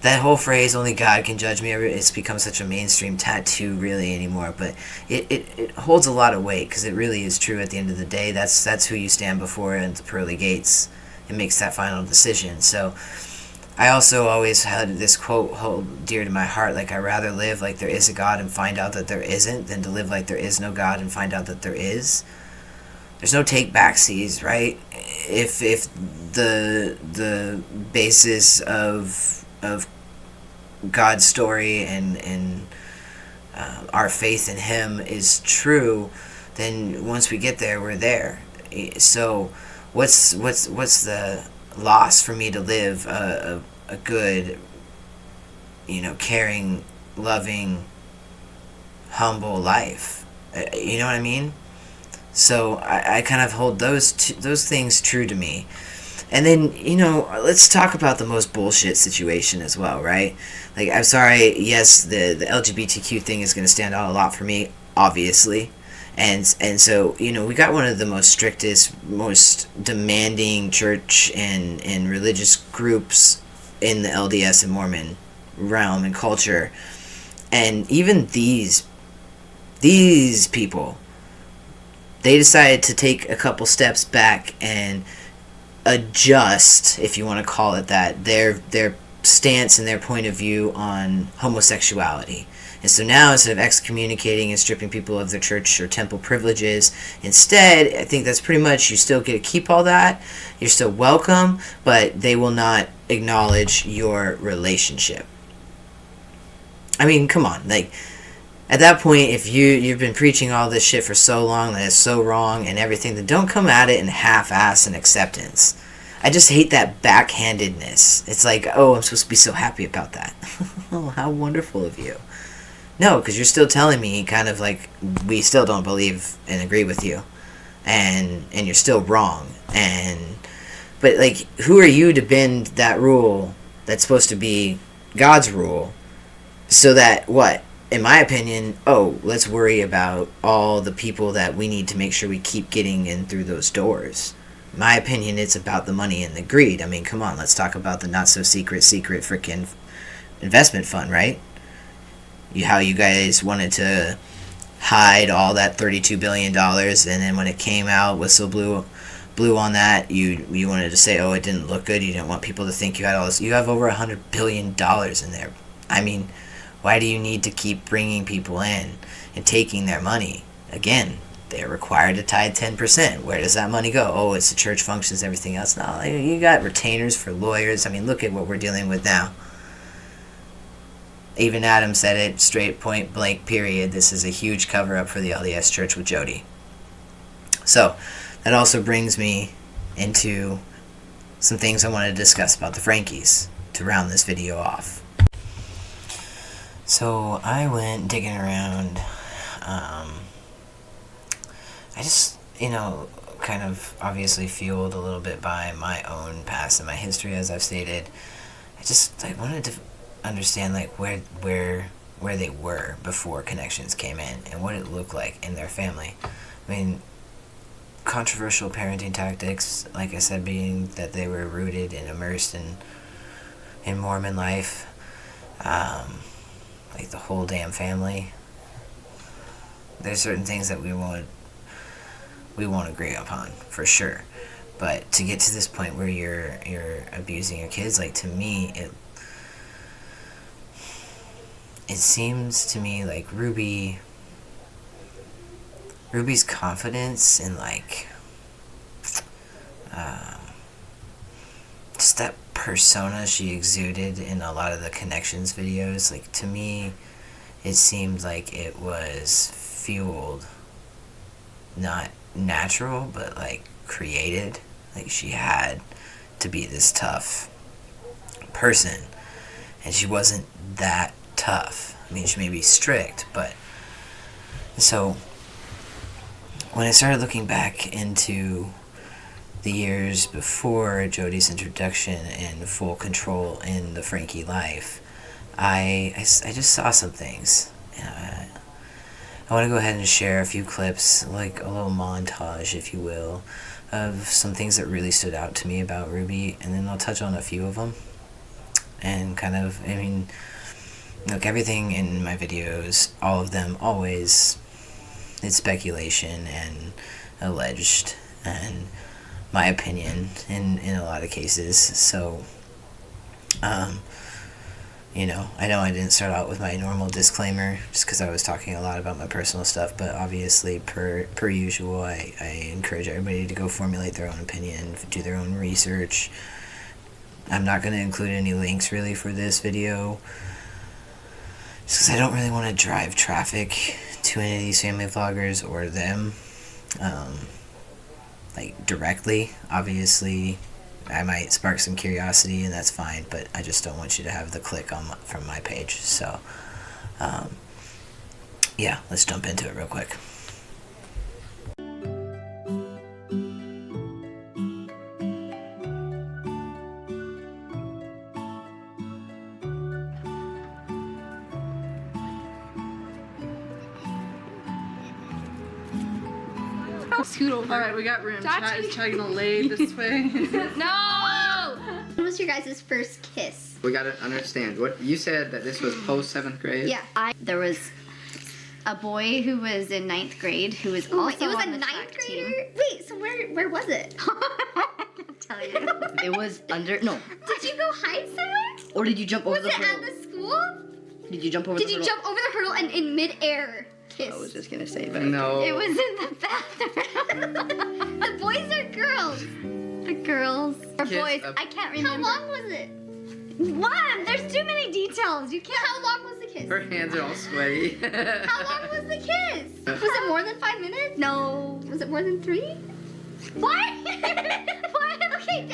that whole phrase, "only God can judge me," it's become such a mainstream tattoo really anymore. But it holds a lot of weight, because it really is true. At the end of the day, that's who you stand before at the pearly gates. It makes that final decision. So I also always had this quote hold dear to my heart, like, I'd rather live like there is a God and find out that there isn't, than to live like there is no God and find out that there is. There's no take backsies, right? If the basis of God's story and our faith in him is true, then once we get there, we're there. So what's the loss for me to live a good, caring, loving, humble life? You know what I mean? So I kind of hold those things true to me. And then, let's talk about the most bullshit situation as well, right? Like, I'm sorry, yes, the LGBTQ thing is going to stand out a lot for me, obviously. And so, we got one of the most strictest, most demanding church and religious groups in the LDS and Mormon realm and culture. And even these people, they decided to take a couple steps back and adjust, if you want to call it that, their stance and their point of view on homosexuality. And so now, instead of excommunicating and stripping people of their church or temple privileges, instead, I think that's pretty much, you still get to keep all that, you're still welcome, but they will not acknowledge your relationship. I mean, come on, like, at that point, if you've been preaching all this shit for so long that it's so wrong and everything, then don't come at it in half-ass and acceptance. I just hate that backhandedness. It's like, oh, I'm supposed to be so happy about that. Oh, how wonderful of you. No, because you're still telling me kind of like we still don't believe and agree with you. And you're still wrong. But like, who are you to bend that rule that's supposed to be God's rule so that, what? In my opinion, let's worry about all the people that we need to make sure we keep getting in through those doors. In my opinion, it's about the money and the greed. I mean, come on, let's talk about the not-so-secret freaking investment fund, right? How you guys wanted to hide all that $32 billion, and then when it came out, whistle blew on that, you wanted to say, it didn't look good, you didn't want people to think you had all this. You have over $100 billion in there. I mean, why do you need to keep bringing people in and taking their money? Again, they're required to tithe 10%. Where does that money go? It's the church functions, everything else. No, you got retainers for lawyers. I mean, look at what we're dealing with now. Even Adam said it straight, point blank, period. This is a huge cover-up for the LDS Church with Jody. So, that also brings me into some things I want to discuss about the Frankies to round this video off. So, I went digging around. I just, kind of obviously fueled a little bit by my own past and my history, as I've stated. I just wanted to understand where they were before ConneXions came in and what it looked like in their family. I mean, controversial parenting tactics, like I said, being that they were rooted and immersed in Mormon life, like the whole damn family. There's certain things that we won't agree upon, for sure. But to get to this point where you're abusing your kids, like, to me, it seems to me like Ruby's confidence and just that persona she exuded in a lot of the ConneXions videos, like, to me, it seemed like it was fueled, not natural, but created. Like, she had to be this tough person, and she wasn't that tough. I mean, she may be strict, but so when I started looking back into the years before Jody's introduction and full control in the Frankie life, I just saw some things. I want to go ahead and share a few clips, like a little montage, if you will, of some things that really stood out to me about Ruby, and then I'll touch on a few of them. And kind of, I mean, look, everything in my videos, all of them, always, it's speculation and alleged and my opinion in a lot of cases. So, I know I didn't start out with my normal disclaimer just because I was talking a lot about my personal stuff, but obviously, per usual, I encourage everybody to go formulate their own opinion, do their own research. I'm not going to include any links really for this video, just because I don't really want to drive traffic to any of these family vloggers or them, directly. Obviously, I might spark some curiosity, and that's fine, but I just don't want you to have the click from my page. So, yeah, let's jump into it real quick. Scoot over. Alright, we got room. Dodgy. Chat is chugging a lay this way. No! When was your guys' first kiss? We gotta understand. What you said that this was post 7th grade? Yeah. There was a boy who was in 9th grade who was also it was on a the 9th track grader? team. Wait, so where was it? I'll tell you. It was under, no. Did you go hide somewhere? Or did you jump over Was the it hurdle? at the school? Did you jump over Did the you hurdle? jump over the hurdle and in midair kiss? I was just gonna say, but No. It was in the bathroom. The boys or girls? The girls. Or Kiss boys. up- I can't How remember. long was it? One! There's too many details. You can't. How long was the kiss? Her hands are all sweaty. How long was the kiss? Was it more than 5 minutes? No. Was it more than 3? What? What? Okay,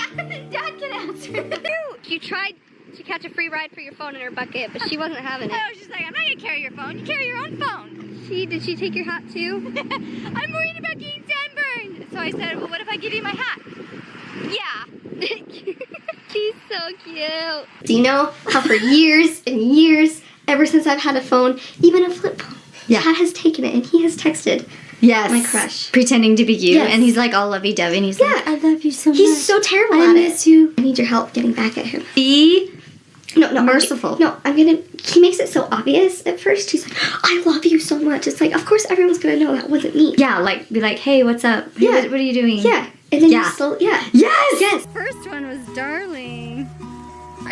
Dad can answer. You tried to catch a free ride for your phone in her bucket, but she wasn't having it. I was just like, I'm not gonna carry your phone. You carry your own phone. Did she take your hat too? I'm worried about getting sunburned. So I said, well, what if I give you my hat? Yeah. She's so cute. Do you know how for years and years, ever since I've had a phone, even a flip phone, Dad has taken it and he has texted Yes. my crush. Pretending to be you. Yes. And he's like all lovey-dovey. And he's Yeah. like, I love you so much. He's so terrible I at miss it. you. I need your help getting back at him. Be No, merciful. He makes it so obvious at first. He's like, I love you so much. It's like, of course everyone's gonna know that wasn't me. Yeah, like, be like, hey, what's up? Hey, Yeah. what are you doing? Yeah. And then Yeah. you slowly, yeah. Yes! Yes. First one was Darling.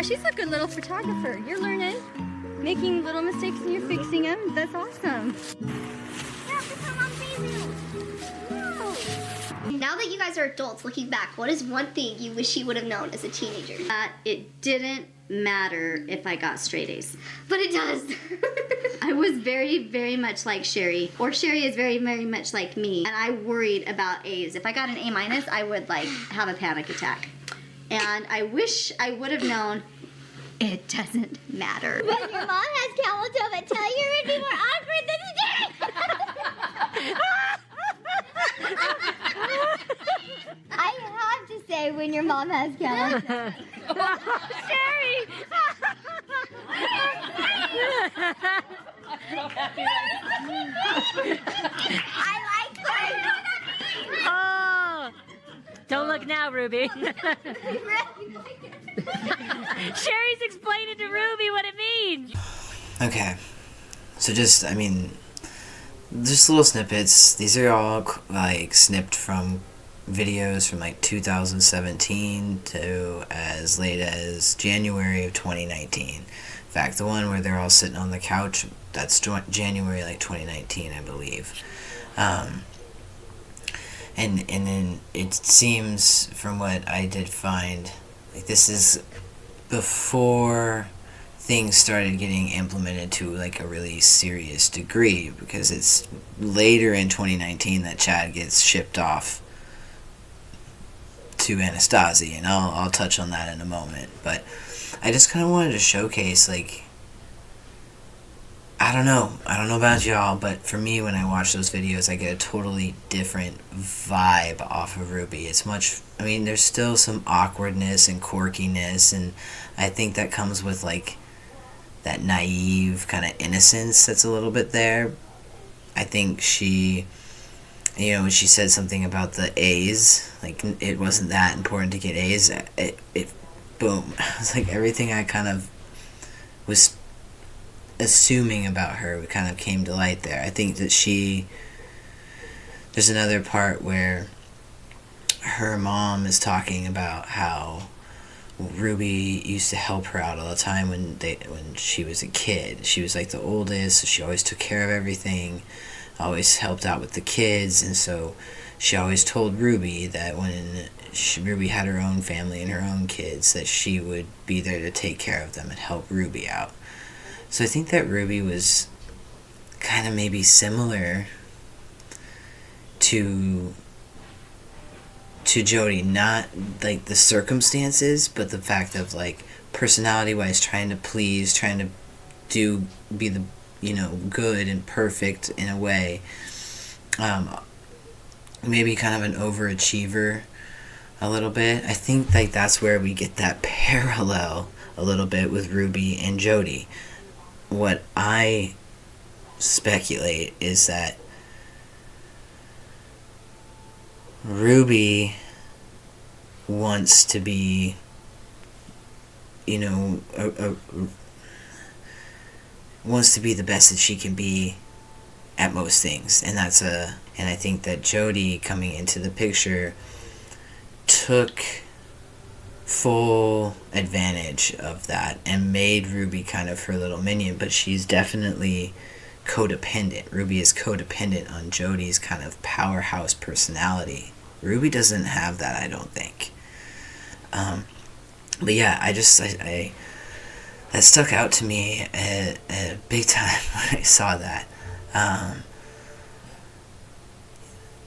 She's a good little photographer. You're learning. Making little mistakes and you're fixing them. That's awesome. Now that you guys are adults looking back, what is one thing you wish you would have known as a teenager? That it didn't matter if I got straight A's. But it does. I was very, very much like Sherry, or Sherry is very, very much like me, and I worried about A's. If I got an A-, I would like have a panic attack. And I wish I would have known it doesn't matter. When your mom has camel toe that tell you it would be more awkward than today. I have to say when your mom has camel toe. Sherry! I like her. Oh! Don't look now, Ruby. Sherry's explaining to Ruby what it means. Okay. So just little snippets. These are all like snipped from videos from like 2017 to as late as January of 2019. In fact, the one where they're all sitting on the couch, that's January like 2019, I believe. And then it seems, from what I did find, like this is before things started getting implemented to like a really serious degree, because it's later in 2019 that Chad gets shipped off to Anastasia, and I'll touch on that in a moment. But I just kind of wanted to showcase, like, I don't know about y'all, but for me, when I watch those videos, I get a totally different vibe off of Ruby. It's much, there's still some awkwardness and quirkiness, and I think that comes with, like, that naive kind of innocence that's a little bit there. I think she, when she said something about the A's, like, it wasn't that important to get A's, it boom. It's like everything I kind of was assuming about her kind of came to light there. I think that there's another part where her mom is talking about how Ruby used to help her out all the time when she was a kid. She was like the oldest, so she always took care of everything, always helped out with the kids, and so she always told Ruby that when Ruby had her own family and her own kids, that she would be there to take care of them and help Ruby out. So I think that Ruby was kind of maybe similar to Jody, not like the circumstances, but the fact of like personality-wise trying to please, trying to be the good and perfect in a way. Maybe kind of an overachiever a little bit. I think like that's where we get that parallel a little bit with Ruby and Jody. What I speculate is that Ruby wants to be, you know, wants to be the best that she can be at most things, and I think that Jody coming into the picture took full advantage of that and made Ruby kind of her little minion, but she's definitely codependent. Ruby is codependent on Jody's kind of powerhouse personality. Ruby doesn't have that, I don't think. But yeah, I that stuck out to me big time when I saw that.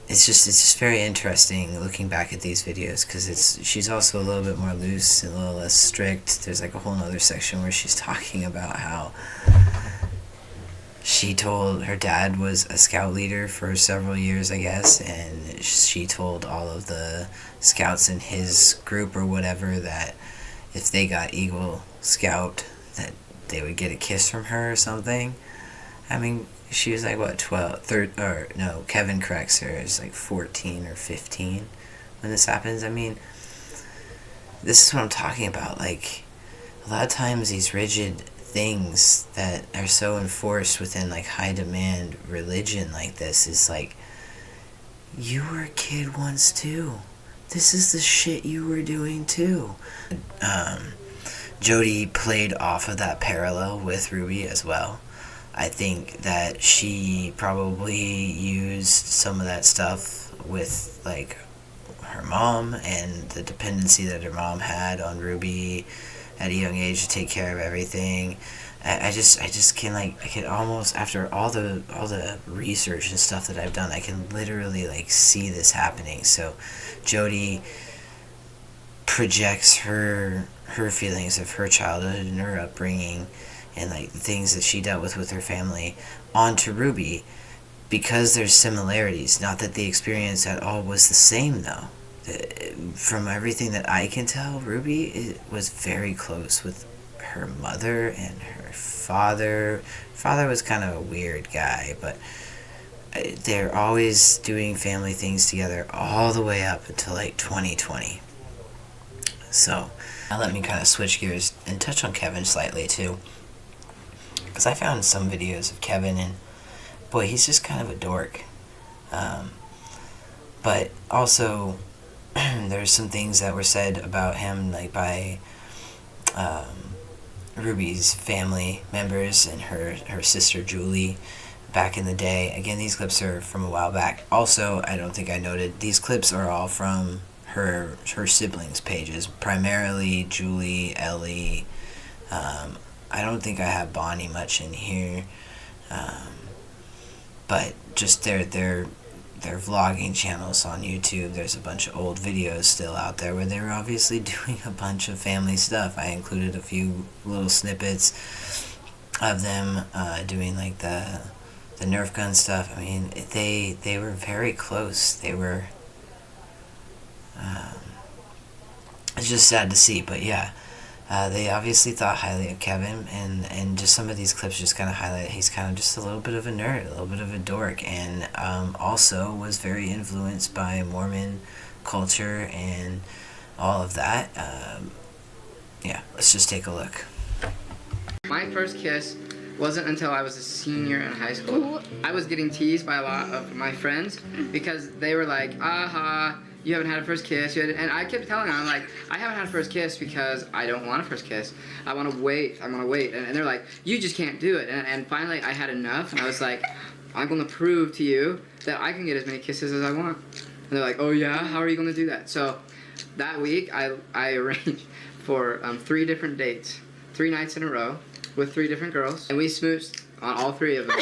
It's just very interesting looking back at these videos, because she's also a little bit more loose and a little less strict. There's like a whole other section where she's talking about how she told her dad was a scout leader for several years, I guess, and she told all of the scouts in his group or whatever that if they got Eagle Scout, that they would get a kiss from her or something. I mean, she was like, what, 12, Kevin corrects her, is like 14 or 15 when this happens. I mean, this is what I'm talking about. Like, a lot of times these rigid things that are so enforced within like high demand religion like this is like, you were a kid once too. This is the shit you were doing too. Jody played off of that parallel with Ruby as well. I think that she probably used some of that stuff with like her mom and the dependency that her mom had on Ruby at a young age to take care of everything. I just can I can almost, after all the research and stuff that I've done, I can literally like see this happening. So Jody projects her feelings of her childhood and her upbringing and like the things that she dealt with her family onto Ruby, because there's similarities. Not that the experience at all was the same though. From everything that I can tell, Ruby was very close with her mother and her father. Father was kind of a weird guy, but they're always doing family things together all the way up until like 2020. So now let me kind of switch gears and touch on Kevin slightly too, because I found some videos of Kevin and boy, he's just kind of a dork. But also there's some things that were said about him like by Ruby's family members and her sister Julie back in the day. Again, these clips are from a while back. Also, I don't think I noted, these clips are all from her siblings' pages, primarily Julie, Ellie. I don't think I have Bonnie much in here, but just their vlogging channels on YouTube. There's a bunch of old videos still out there where they were obviously doing a bunch of family stuff. I included a few little snippets of them doing like the Nerf gun stuff. I mean, they were very close. They were. It's just sad to see, but yeah. They obviously thought highly of Kevin, and just some of these clips just kind of highlight he's kind of just a little bit of a nerd, a little bit of a dork, and also was very influenced by Mormon culture and all of that. Yeah, let's just take a look. My first kiss wasn't until I was a senior in high school. I was getting teased by a lot of my friends because they were like, aha, you haven't had a first kiss. And I kept telling them, I'm like, I haven't had a first kiss because I don't want a first kiss. I want to wait. And they're like, you just can't do it. And finally, I had enough. And I was like, I'm going to prove to you that I can get as many kisses as I want. And they're like, oh, yeah? How are you going to do that? So that week, I arranged for 3 different dates, 3 nights in a row with 3 different girls. And we smooched on all 3 of them.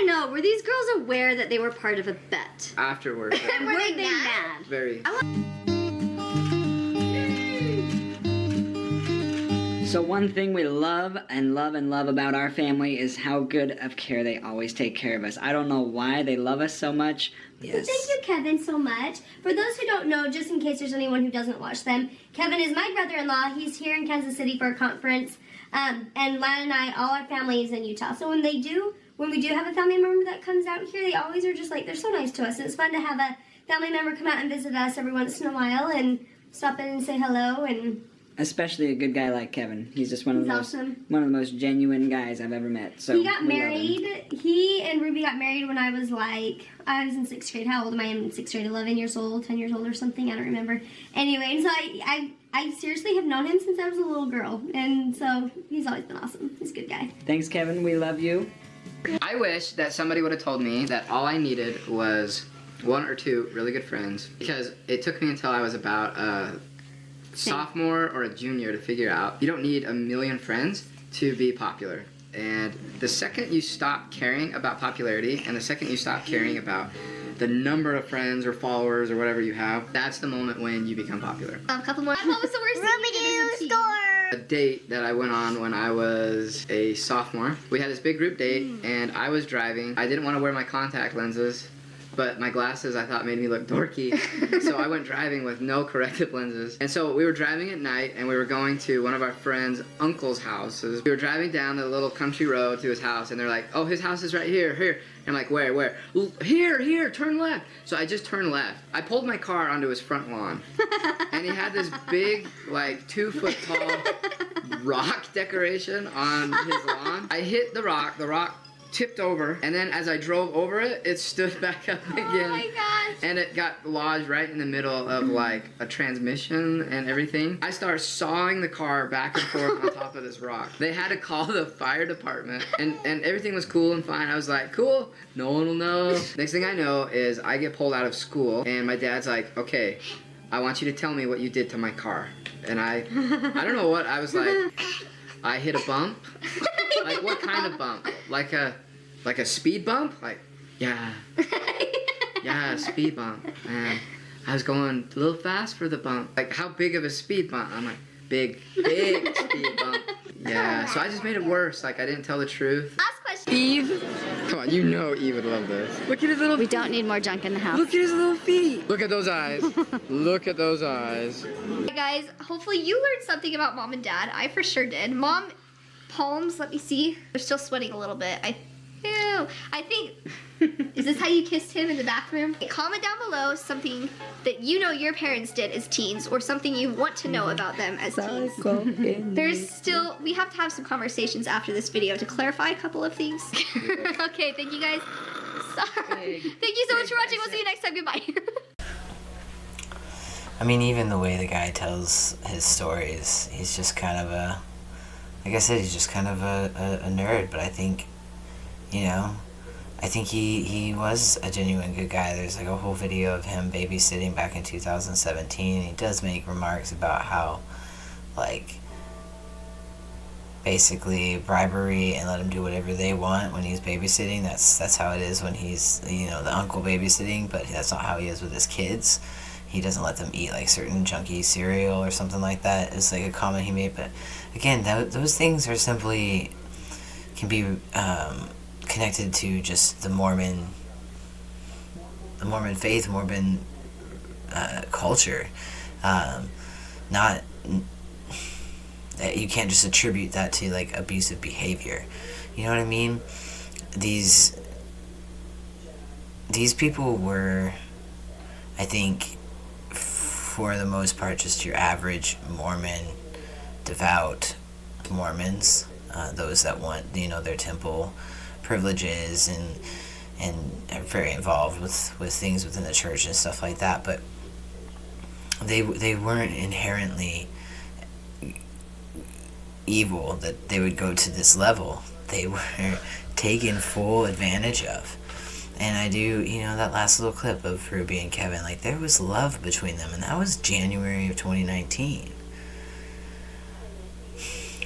No, were these girls aware that they were part of a bet? Afterwards. And were they mad? Very. So one thing we love and love and love about our family is how good of care they always take care of us. I don't know why they love us so much. Yes. Thank you, Kevin, so much. For those who don't know, just in case there's anyone who doesn't watch them, Kevin is my brother-in-law. He's here in Kansas City for a conference. And Lana and I, all our family is in Utah. So when they do, when we do have a family member that comes out here, they always are just like, they're so nice to us. And it's fun to have a family member come out and visit us every once in a while and stop in and say hello. And especially a good guy like Kevin. He's just one of awesome. One of the most genuine guys I've ever met. So he got married. He and Ruby got married when I was like, I was in 6th grade. How old am I? I'm in 6th grade, 11 years old, 10 years old or something. I don't remember. Anyway, and so I seriously have known him since I was a little girl. And so he's always been awesome. He's a good guy. Thanks, Kevin. We love you. I wish that somebody would have told me that all I needed was 1 or 2 really good friends, because it took me until I was about a sophomore or a junior to figure out you don't need a million friends to be popular. And the second you stop caring about popularity, and the second you stop caring about the number of friends or followers or whatever you have, that's the moment when you become popular. A couple more. What was the worst thing you did as a teen? A date that I went on when I was a sophomore. We had this big group date, and I was driving. I didn't want to wear my contact lenses, but my glasses I thought made me look dorky. So I went driving with no corrective lenses. And so we were driving at night, and we were going to one of our friends' uncle's houses. We were driving down the little country road to his house, and they're like, oh, his house is right here, here. And I'm like, where? Here, turn left. So I just turned left. I pulled my car onto his front lawn, and he had this big, like, 2-foot tall rock decoration on his lawn. I hit the rock tipped over, and then as I drove over it, it stood back up again. Oh my gosh. And it got lodged right in the middle of like a transmission and everything. I started sawing the car back and forth on top of this rock. They had to call the fire department, and everything was cool and fine. I was like, cool, no one will know. Next thing I know is I get pulled out of school, and my dad's like, okay, I want you to tell me what you did to my car. And I don't know what, I was like, I hit a bump. Like, what kind of bump? Like a speed bump? Like, yeah, speed bump. Man, I was going a little fast for the bump. Like, how big of a speed bump? I'm like, big speed bump. Yeah, so I just made it worse. Like, I didn't tell the truth. Last question. Eve? Come on, you know Eve would love this. Look at his little feet. We don't need more junk in the house. Look at his little feet. Look at those eyes. Look at those eyes. Hey guys, hopefully you learned something about Mom and Dad. I for sure did. Mom, palms, let me see. They're still sweating a little bit. I think, is this how you kissed him in the bathroom? Comment down below something that you know your parents did as teens, or something you want to know about them as teens. We have to have some conversations after this video to clarify a couple of things. Okay, thank you guys. Sorry. Thank you so much for watching. We'll see you next time. Goodbye. I mean, even the way the guy tells his stories, he's just kind of a, like I said, he's just kind of a nerd, but I think, you know, I think he was a genuine good guy. There's like a whole video of him babysitting back in 2017. He does make remarks about how, like, basically bribery and let him do whatever they want when he's babysitting. That's how it is when he's, you know, the uncle babysitting, but that's not how he is with his kids. He doesn't let them eat like certain junky cereal or something like that. It's like a comment he made, but again, those things are simply can be connected to just the Mormon faith, Mormon culture. Not you can't just attribute that to like abusive behavior. You know what I mean? These people were, I think, for the most part, just your average Mormon, devout Mormons, those that want, you know, their temple privileges and are very involved with things within the church and stuff like that, but they weren't inherently evil that they would go to this level. They were taken full advantage of. And I do, you know, that last little clip of Ruby and Kevin, like, there was love between them, and that was January of 2019.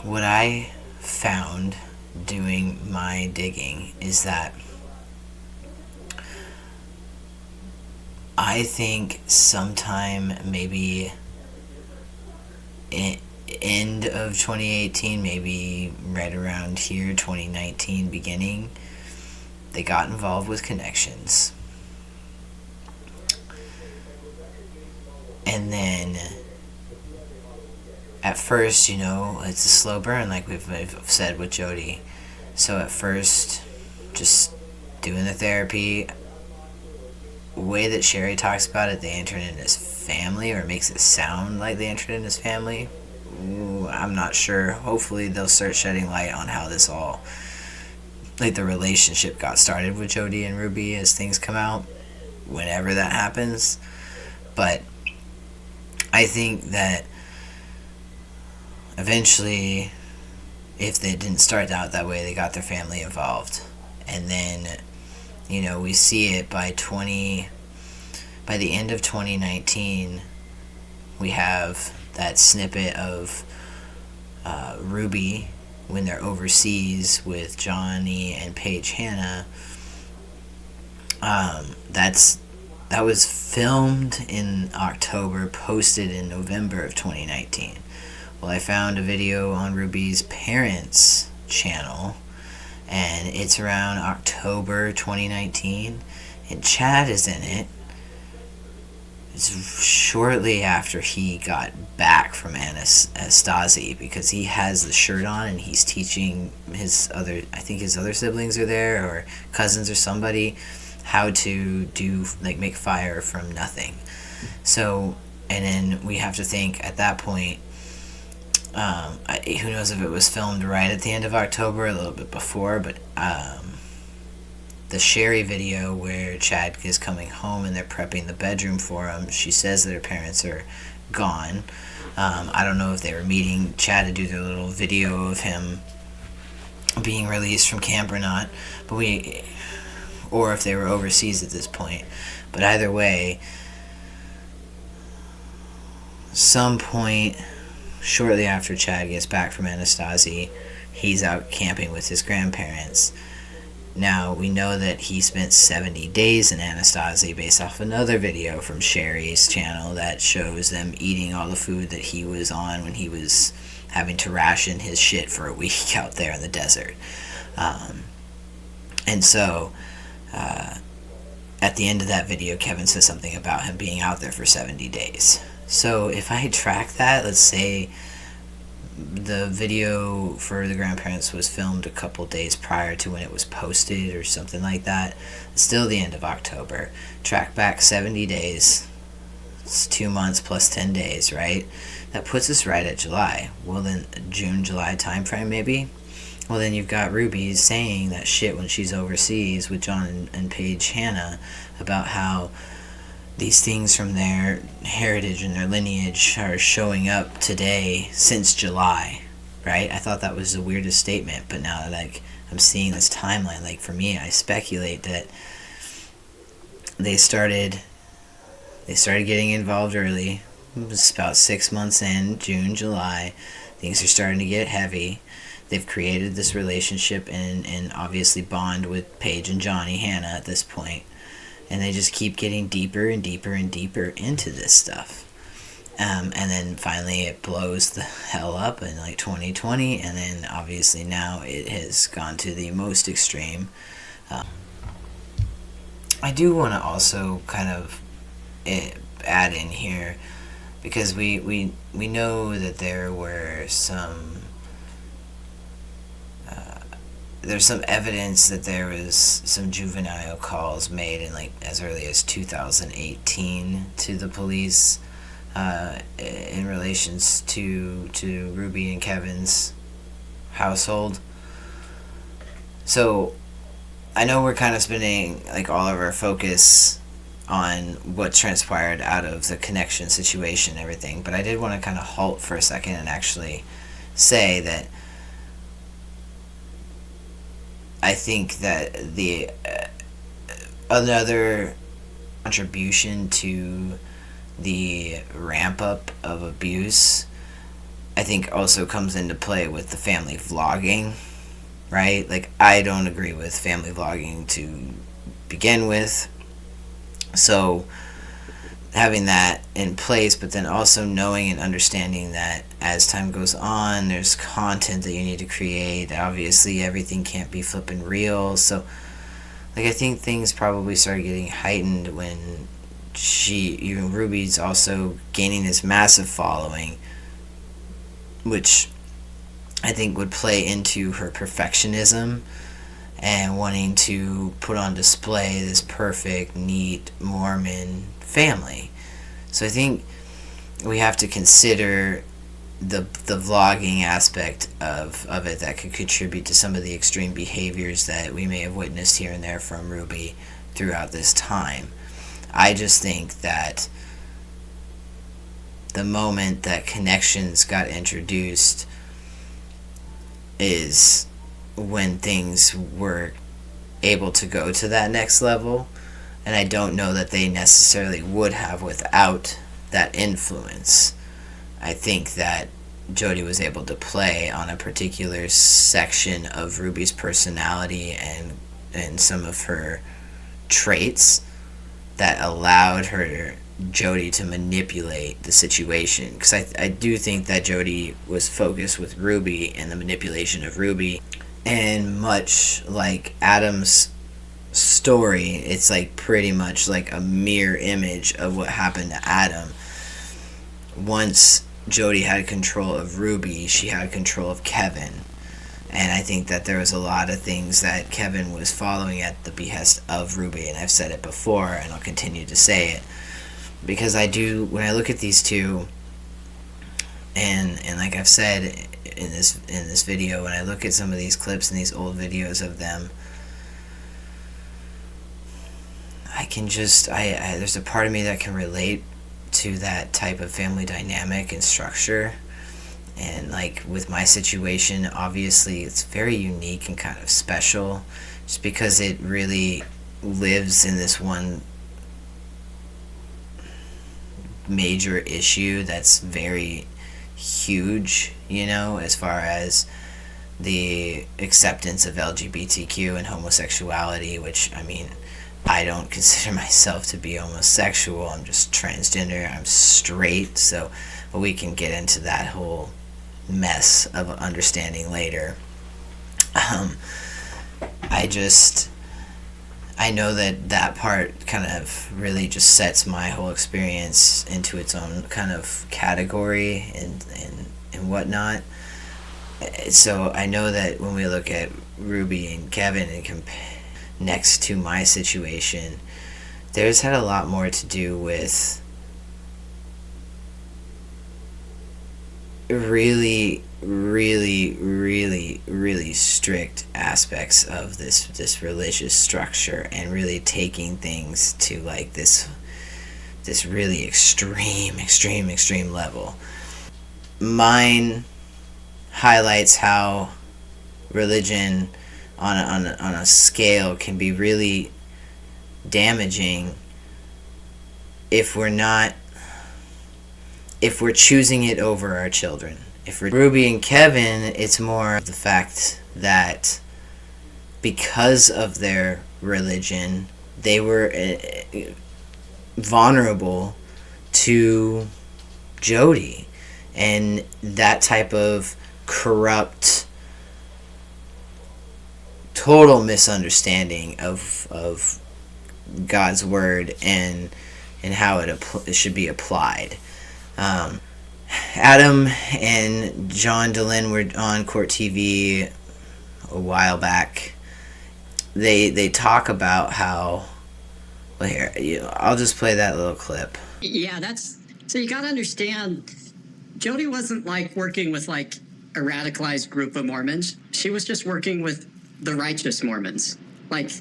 What I found doing my digging is that I think sometime maybe end of 2018, maybe right around here, 2019 beginning, they got involved with ConneXions. And then at first, you know, it's a slow burn, like we've said with Jody. So at first, just doing the therapy. The way that Sherry talks about it, they entered in as family, or makes it sound like they entered in as family. Ooh, I'm not sure. Hopefully they'll start shedding light on how this all, like the relationship got started with Jody and Ruby as things come out, whenever that happens. But I think that eventually, if they didn't start out that way, they got their family involved. And then, you know, we see it by the end of 2019, we have that snippet of Ruby when they're overseas with Johnny and Paige Hannah. That was filmed in October, posted in November of 2019. Well, I found a video on Ruby's parents' channel, and it's around October 2019, and Chad is in it. It's shortly after he got back from Anastasi, because he has the shirt on and he's teaching his other siblings are there, or cousins or somebody, how to do, like, make fire from nothing. So, and then we have to think at that point, who knows if it was filmed right at the end of October, a little bit before, but the Sherry video where Chad is coming home and they're prepping the bedroom for him, she says that her parents are gone. I don't know if they were meeting Chad to do their little video of him being released from camp or not, or if they were overseas at this point. But either way, some point shortly after Chad gets back from Anastasi, he's out camping with his grandparents. Now, we know that he spent 70 days in Anastasi based off another video from Sherry's channel that shows them eating all the food that he was on when he was having to ration his shit for a week out there in the desert. And so, at the end of that video, Kevin says something about him being out there for 70 days. So if I track that, let's say the video for the grandparents was filmed a couple days prior to when it was posted or something like that, it's still the end of October. Track back 70 days, it's 2 months plus 10 days, right? That puts us right at July. Well, then June, July timeframe maybe? Well, then you've got Ruby saying that shit when she's overseas with John and Paige Hannah about how these things from their heritage and their lineage are showing up today since July, right? I thought that was the weirdest statement, but now that, like, I'm seeing this timeline, like, for me, I speculate that they started getting involved early. It was about 6 months in, June, July. Things are starting to get heavy. They've created this relationship and obviously bond with Paige and Johnny Hannah at this point. And they just keep getting deeper and deeper and deeper into this stuff. And then finally it blows the hell up in like 2020. And then obviously now it has gone to the most extreme. I do want to also kind of add in here, because we know that there were there's some evidence that there was some juvenile calls made in, like, as early as 2018 to the police in relations to Ruby and Kevin's household. So I know we're kind of spending, like, all of our focus on what transpired out of the ConneXions situation and everything, but I did want to kind of halt for a second and actually say that I think that the another contribution to the ramp up of abuse, I think, also comes into play with the family vlogging, right? Like, I don't agree with family vlogging to begin with, so having that in place, but then also knowing and understanding that as time goes on, there's content that you need to create. Obviously, everything can't be flipping real. So, like, I think things probably started getting heightened when Ruby's also gaining this massive following, which I think would play into her perfectionism and wanting to put on display this perfect, neat Mormon family. So I think we have to consider the vlogging aspect of it that could contribute to some of the extreme behaviors that we may have witnessed here and there from Ruby throughout this time. I just think that the moment that ConneXions got introduced is when things were able to go to that next level, and I don't know that they necessarily would have without that influence. I think that Jody was able to play on a particular section of Ruby's personality and some of her traits that allowed Jody to manipulate the situation. Because I do think that Jody was focused with Ruby and the manipulation of Ruby. And much like Adam's story, it's like pretty much like a mirror image of what happened to Adam. Once Jody had control of Ruby, she had control of Kevin. And I think that there was a lot of things that Kevin was following at the behest of Ruby, and I've said it before, and I'll continue to say it. Because I do, when I look at these two, and like I've said in this video, when I look at some of these clips and these old videos of them, I can just, there's a part of me that can relate to that type of family dynamic and structure. And like with my situation, obviously it's very unique and kind of special, just because it really lives in this one major issue that's very huge, you know, as far as the acceptance of LGBTQ and homosexuality, which, I mean, I don't consider myself to be homosexual. I'm just transgender. I'm straight. So we can get into that whole mess of understanding later. I know that part kind of really just sets my whole experience into its own kind of category and whatnot. So I know that when we look at Ruby and Kevin and next to my situation, there's had a lot more to do with really strict aspects of this religious structure, and really taking things to like this really extreme level. Mine highlights how religion on a scale can be really damaging if we're choosing it over our children. If we're Ruby and Kevin, it's more the fact that because of their religion, they were vulnerable to Jody and that type of corrupt, total misunderstanding of God's word and how it should be applied. Adam and John Dehlin were on Court TV a while back. They talk about how, well, here, I'll just play that little clip. Yeah, so you gotta understand, Jody wasn't like working with like a radicalized group of Mormons. She was just working with the righteous Mormons, like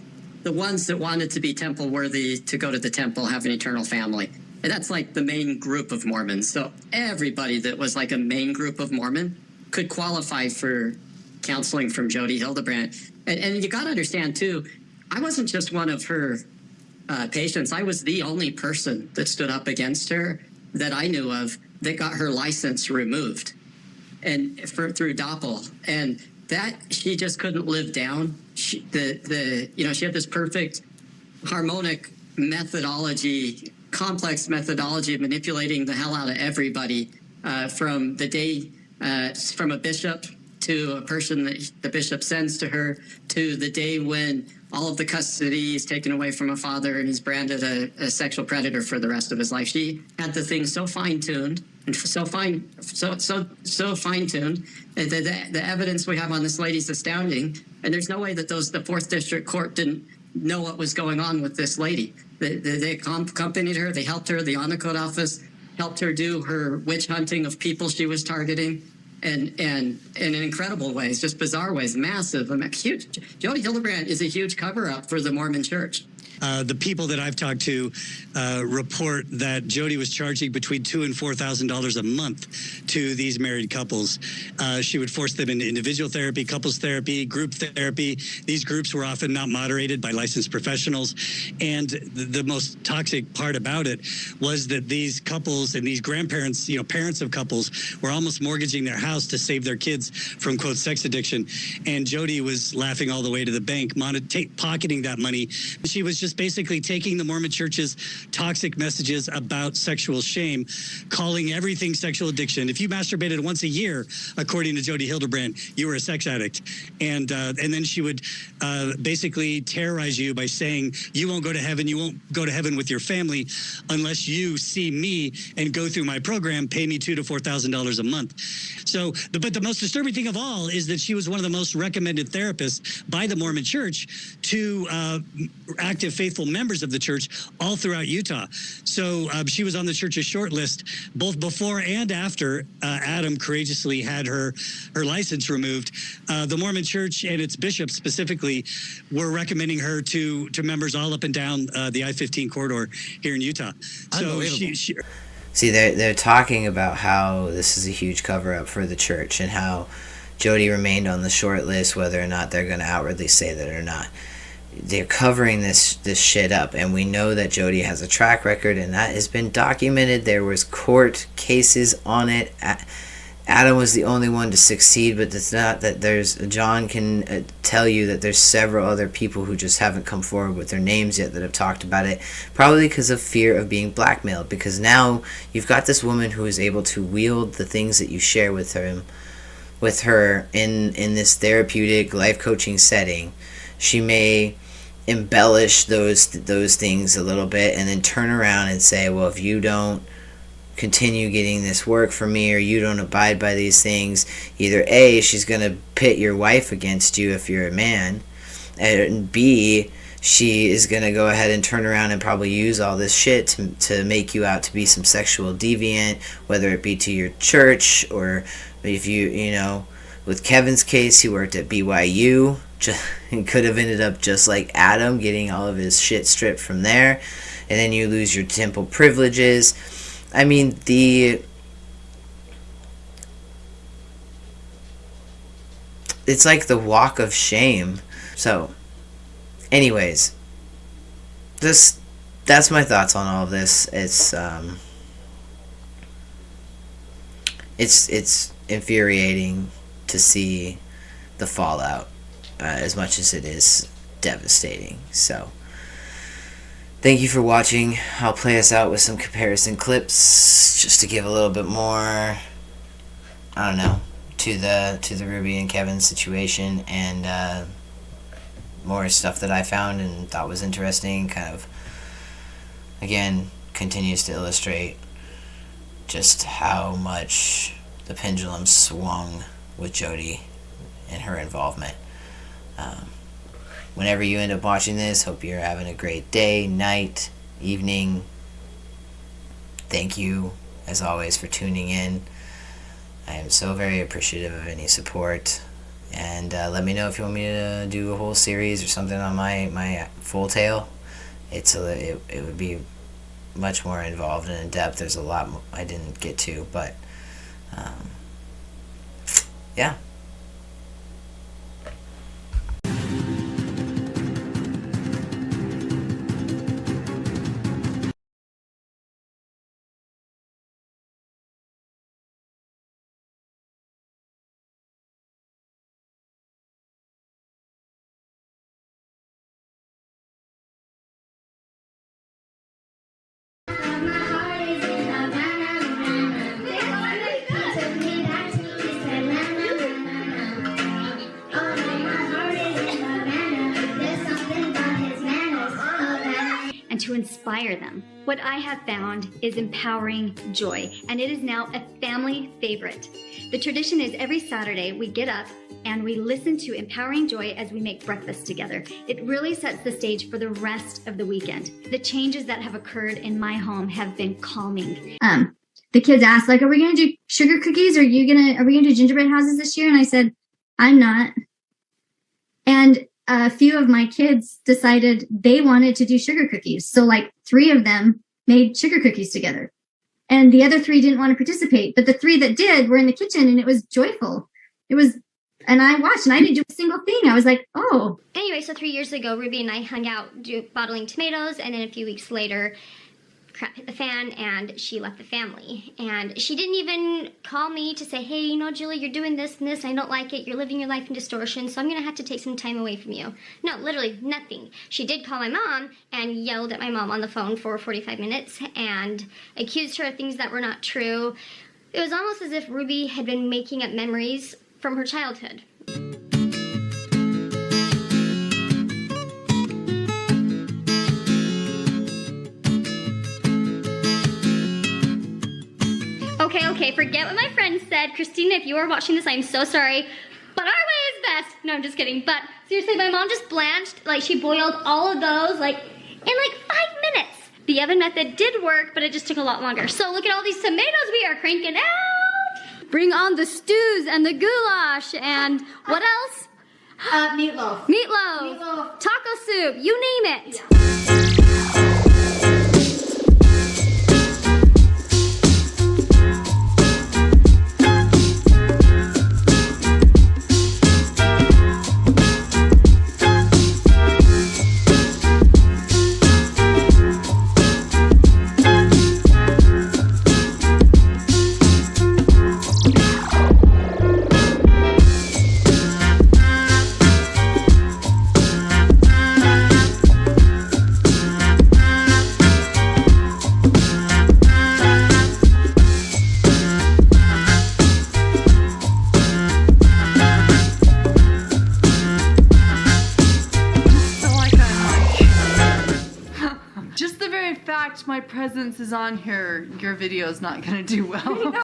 the ones that wanted to be temple worthy, to go to the temple, have an eternal family. And that's like the main group of Mormons. So everybody that was like a main group of Mormon could qualify for counseling from Jody Hildebrand. And you got to understand, too, I wasn't just one of her patients. I was the only person that stood up against her that I knew of that got her license removed through Doppel. And that she just couldn't live down. She had this perfect harmonic methodology, complex methodology of manipulating the hell out of everybody, from the day from a bishop to a person that the bishop sends to her, to the day when all of the custody is taken away from a father, and he's branded a sexual predator for the rest of his life. She had the thing so fine-tuned and so fine-tuned. The evidence we have on this lady's astounding, and there's no way that the Fourth District Court didn't know what was going on with this lady. They accompanied her. They helped her. The Honor Code Office helped her do her witch hunting of people she was targeting. And in incredible ways, just bizarre ways, massive, huge. Jody Hildebrand is a huge cover-up for the Mormon Church. The people that I've talked to report that Jody was charging between $2,000 and $4,000 a month to these married couples. She would force them into individual therapy, couples therapy, group therapy. These groups were often not moderated by licensed professionals. And the most toxic part about it was that these couples and these grandparents, parents of couples, were almost mortgaging their house to save their kids from, quote, sex addiction. And Jody was laughing all the way to the bank, pocketing that money. She was just basically taking the Mormon Church's toxic messages about sexual shame, calling everything sexual addiction. If you masturbated once a year, according to Jody Hildebrand, you were a sex addict. And then she would basically terrorize you by saying, you won't go to heaven, you won't go to heaven with your family unless you see me and go through my program, pay me $2,000 to $4,000 a month. So, but the most disturbing thing of all is that she was one of the most recommended therapists by the Mormon Church to active faithful members of the church all throughout Utah. So she was on the church's short list both before and after Adam courageously had her license removed. The Mormon Church and its bishops specifically were recommending her to members all up and down the I-15 corridor here in Utah. So See, they're talking about how this is a huge cover-up for the church and how Jody remained on the short list, whether or not they're going to outwardly say that or not. They're covering this shit up, and we know that Jody has a track record, and that has been documented. There was court cases on it. Adam was the only one to succeed, but it's not that John can tell you that there's several other people who just haven't come forward with their names yet that have talked about it, probably because of fear of being blackmailed, because now you've got this woman who is able to wield the things that you share with her in this therapeutic life coaching setting. She may embellish those things a little bit and then turn around and say, well, if you don't continue getting this work for me or you don't abide by these things, either A, she's going to pit your wife against you if you're a man, and B, she is going to go ahead and turn around and probably use all this shit to make you out to be some sexual deviant, whether it be to your church or if with Kevin's case, he worked at BYU. He could have ended up just like Adam, getting all of his shit stripped from there, and then you lose your temple privileges. I mean, it's like the walk of shame. So, anyways, that's my thoughts on all of this. It's infuriating to see the fallout. As much as it is devastating. So, thank you for watching. I'll play us out with some comparison clips just to give a little bit more, I don't know, to the Ruby and Kevin situation, and more stuff that I found and thought was interesting. Kind of, again, continues to illustrate just how much the pendulum swung with Jody and her involvement. Whenever you end up watching this, hope you're having a great day, night, evening. Thank you, as always, for tuning in. I am so very appreciative of any support. And let me know if you want me to do a whole series or something on my full tale. It would be much more involved and in depth. There's a lot I didn't get to, but yeah. inspire them. What I have found is Empowering Joy, and it is now a family favorite. The tradition is every Saturday we get up and we listen to Empowering Joy as we make breakfast together. It really sets the stage for the rest of the weekend. The changes that have occurred in my home have been calming. The kids asked, like, are we going to do sugar cookies? Are we going to do gingerbread houses this year? And I said, I'm not. And a few of my kids decided they wanted to do sugar cookies. So like 3 of them made sugar cookies together. And the other 3 didn't want to participate. But the 3 that did were in the kitchen, and it was joyful. And I watched, and I didn't do a single thing. I was like, oh. Anyway, so 3 years ago, Ruby and I hung out bottling tomatoes, and then a few weeks later, crap hit the fan, and she left the family. And she didn't even call me to say, hey, Julie, you're doing this and this, and I don't like it. You're living your life in distortion, so I'm going to have to take some time away from you. No, literally nothing. She did call my mom and yelled at my mom on the phone for 45 minutes and accused her of things that were not true. It was almost as if Ruby had been making up memories from her childhood. Okay, forget what my friend said. Christina, if you are watching this, I'm so sorry. But our way is best. No, I'm just kidding. But seriously, my mom just blanched, she boiled all of those, in 5 minutes. The oven method did work, but it just took a lot longer. So look at all these tomatoes we are cranking out. Bring on the stews and the goulash and what else? Meatloaf. Meatloaf. Taco soup. You name it. Yeah. My presence is on here, your video is not going to do well.